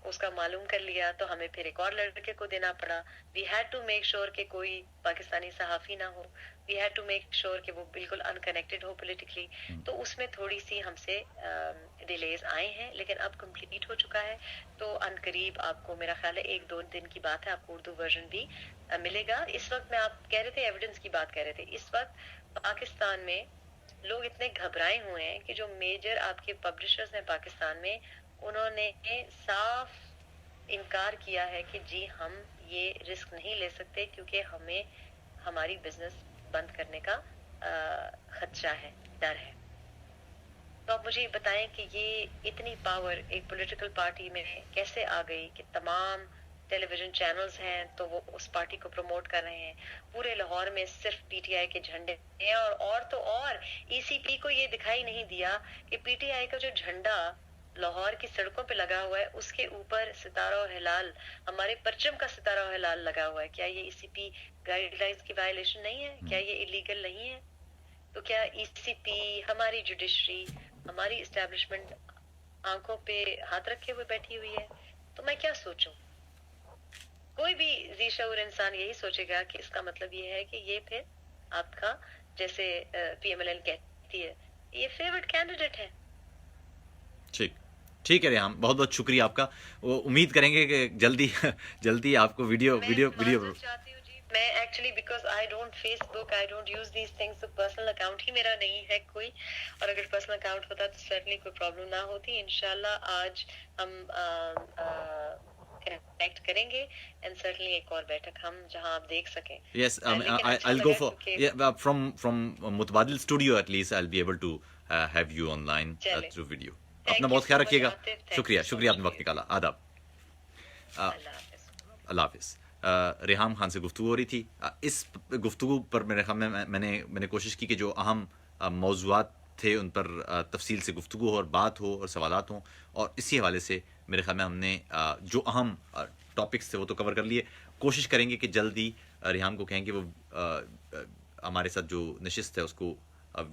اس کا معلوم کر لیا, تو ہمیں پھر ایک اور لڑکے کو دینا پڑا. وی ہیڈ ٹو میک شور کہ کوئی پاکستانی صحافی نہ ہو, we had to make sure کہ وہ بالکل انکنیکٹڈ ہو پولیٹیکلی. تو اس میں تھوڑی سی ہم سے ڈیلیز آئے ہیں, لیکن اب کمپلیٹ ہو چکا ہے. تو ان قریب آپ کو, میرا خیال ہے 1-2 دن کی بات ہے, آپ کو اردو ورژن بھی ملے گا. اس وقت میں, آپ کہہ رہے تھے ایویڈنس کی بات کہہ رہے تھے, اس وقت پاکستان میں لوگ اتنے گھبرائے ہوئے ہیں کہ جو میجر آپ کے پبلشرز ہیں پاکستان میں, انہوں نے صاف انکار کیا ہے کہ جی ہم یہ رسک نہیں لے سکتے کیونکہ ہمیں ہماری بزنس بند کرنے کا خدشہ ہے, ڈر ہے. تو آپ مجھے یہ بتائیں کہ یہ اتنی پاور ایک پولیٹیکل پارٹی میں کیسے آ گئی کہ تمام ٹیلی ویژن چینلز ہیں تو وہ اس پارٹی کو پروموٹ کر رہے ہیں. پورے لاہور میں صرف پی ٹی آئی کے جھنڈے ہیں, اور تو اور ای سی پی کو یہ دکھائی نہیں دیا کہ پی ٹی آئی کا جو جھنڈا لاہور کی سڑکوں پہ لگا ہوا ہے اس کے اوپر ستارہ و ہلال, ہمارے پرچم کا ستارہ و ہلال لگا ہوا ہے. کیا یہ ای سی پی گائیڈ لائنز کی وائلیشن نہیں ہے؟ کیا یہ الیگل نہیں ہے؟ تو کیا ای سی پی, ہماری جوڈیشری, ہماری اسٹیبلشمنٹ آنکھوں پہ ہاتھ رکھے ہوئے بیٹھی ہوئی ہے؟ تو میں کیا سوچوں؟ کوئی بھی ذی شعور انسان یہی سوچے گا کہ اس کا مطلب یہ ہے کہ یہ پھر آپ کا, جیسے پی ایم ایل این کہتی ہے, یہ فیورٹ کینڈیڈیٹ ہے. ٹھیک ہے ریحام, بہت بہت شکریہ آپ کا. وہ امید کریں گے کہ جلدی آپ کو ویڈیو چاہتی ہوں جی. میں actually because I don't Facebook, I don't use these things, تو پرسنل اکاؤنٹ ہی میرا نہیں ہے کوئی, اور اگر پرسنل اکاؤنٹ ہوتا تو سرٹنلی کوئی پرابلم نہ ہوتی. انشاءاللہ آج ہم کنیکٹ کریں گے اینڈ سرٹنلی ایک اور بیٹھک ہم جہاں آپ دیکھ سکیں. Yes, I'll go for from متبادل studio at least I'll be able to have you online through video. اپنا بہت خیال رکھیے گا. شکریہ آپ نے وقت نکالا. آداب. اللہ حافظ. ریحام خان سے گفتگو ہو رہی تھی. اس گفتگو پر میرے خیال میں میں نے کوشش کی کہ جو اہم موضوعات تھے ان پر تفصیل سے گفتگو ہو اور بات ہو اور سوالات ہوں، اور اسی حوالے سے میرے خیال میں ہم نے جو اہم ٹاپکس تھے وہ تو کور کر لیے. کوشش کریں گے کہ جلدی ریحام کو کہیں کہ وہ ہمارے ساتھ جو نشست ہے اس کو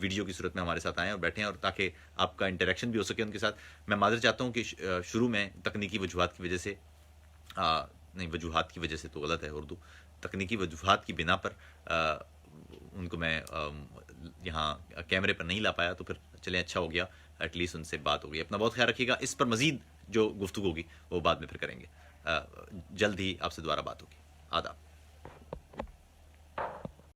ویڈیو کی صورت میں ہمارے ساتھ آئیں اور بیٹھیں، اور تاکہ آپ کا انٹریکشن بھی ہو سکے ان کے ساتھ. میں معذرت چاہتا ہوں کہ شروع میں تکنیکی وجوہات کی وجہ سے نہیں، وجوہات کی وجہ سے تو غلط ہے اردو، تکنیکی وجوہات کی بنا پر ان کو میں یہاں کیمرے پر نہیں لا پایا. تو پھر چلیں اچھا ہو گیا، ایٹ لیسٹ ان سے بات ہو گئی. اپنا بہت خیال رکھیے گا. اس پر مزید جو گفتگو ہوگی وہ بعد میں پھر کریں گے. جلد ہی آپ سے دوبارہ بات ہوگی. آداب.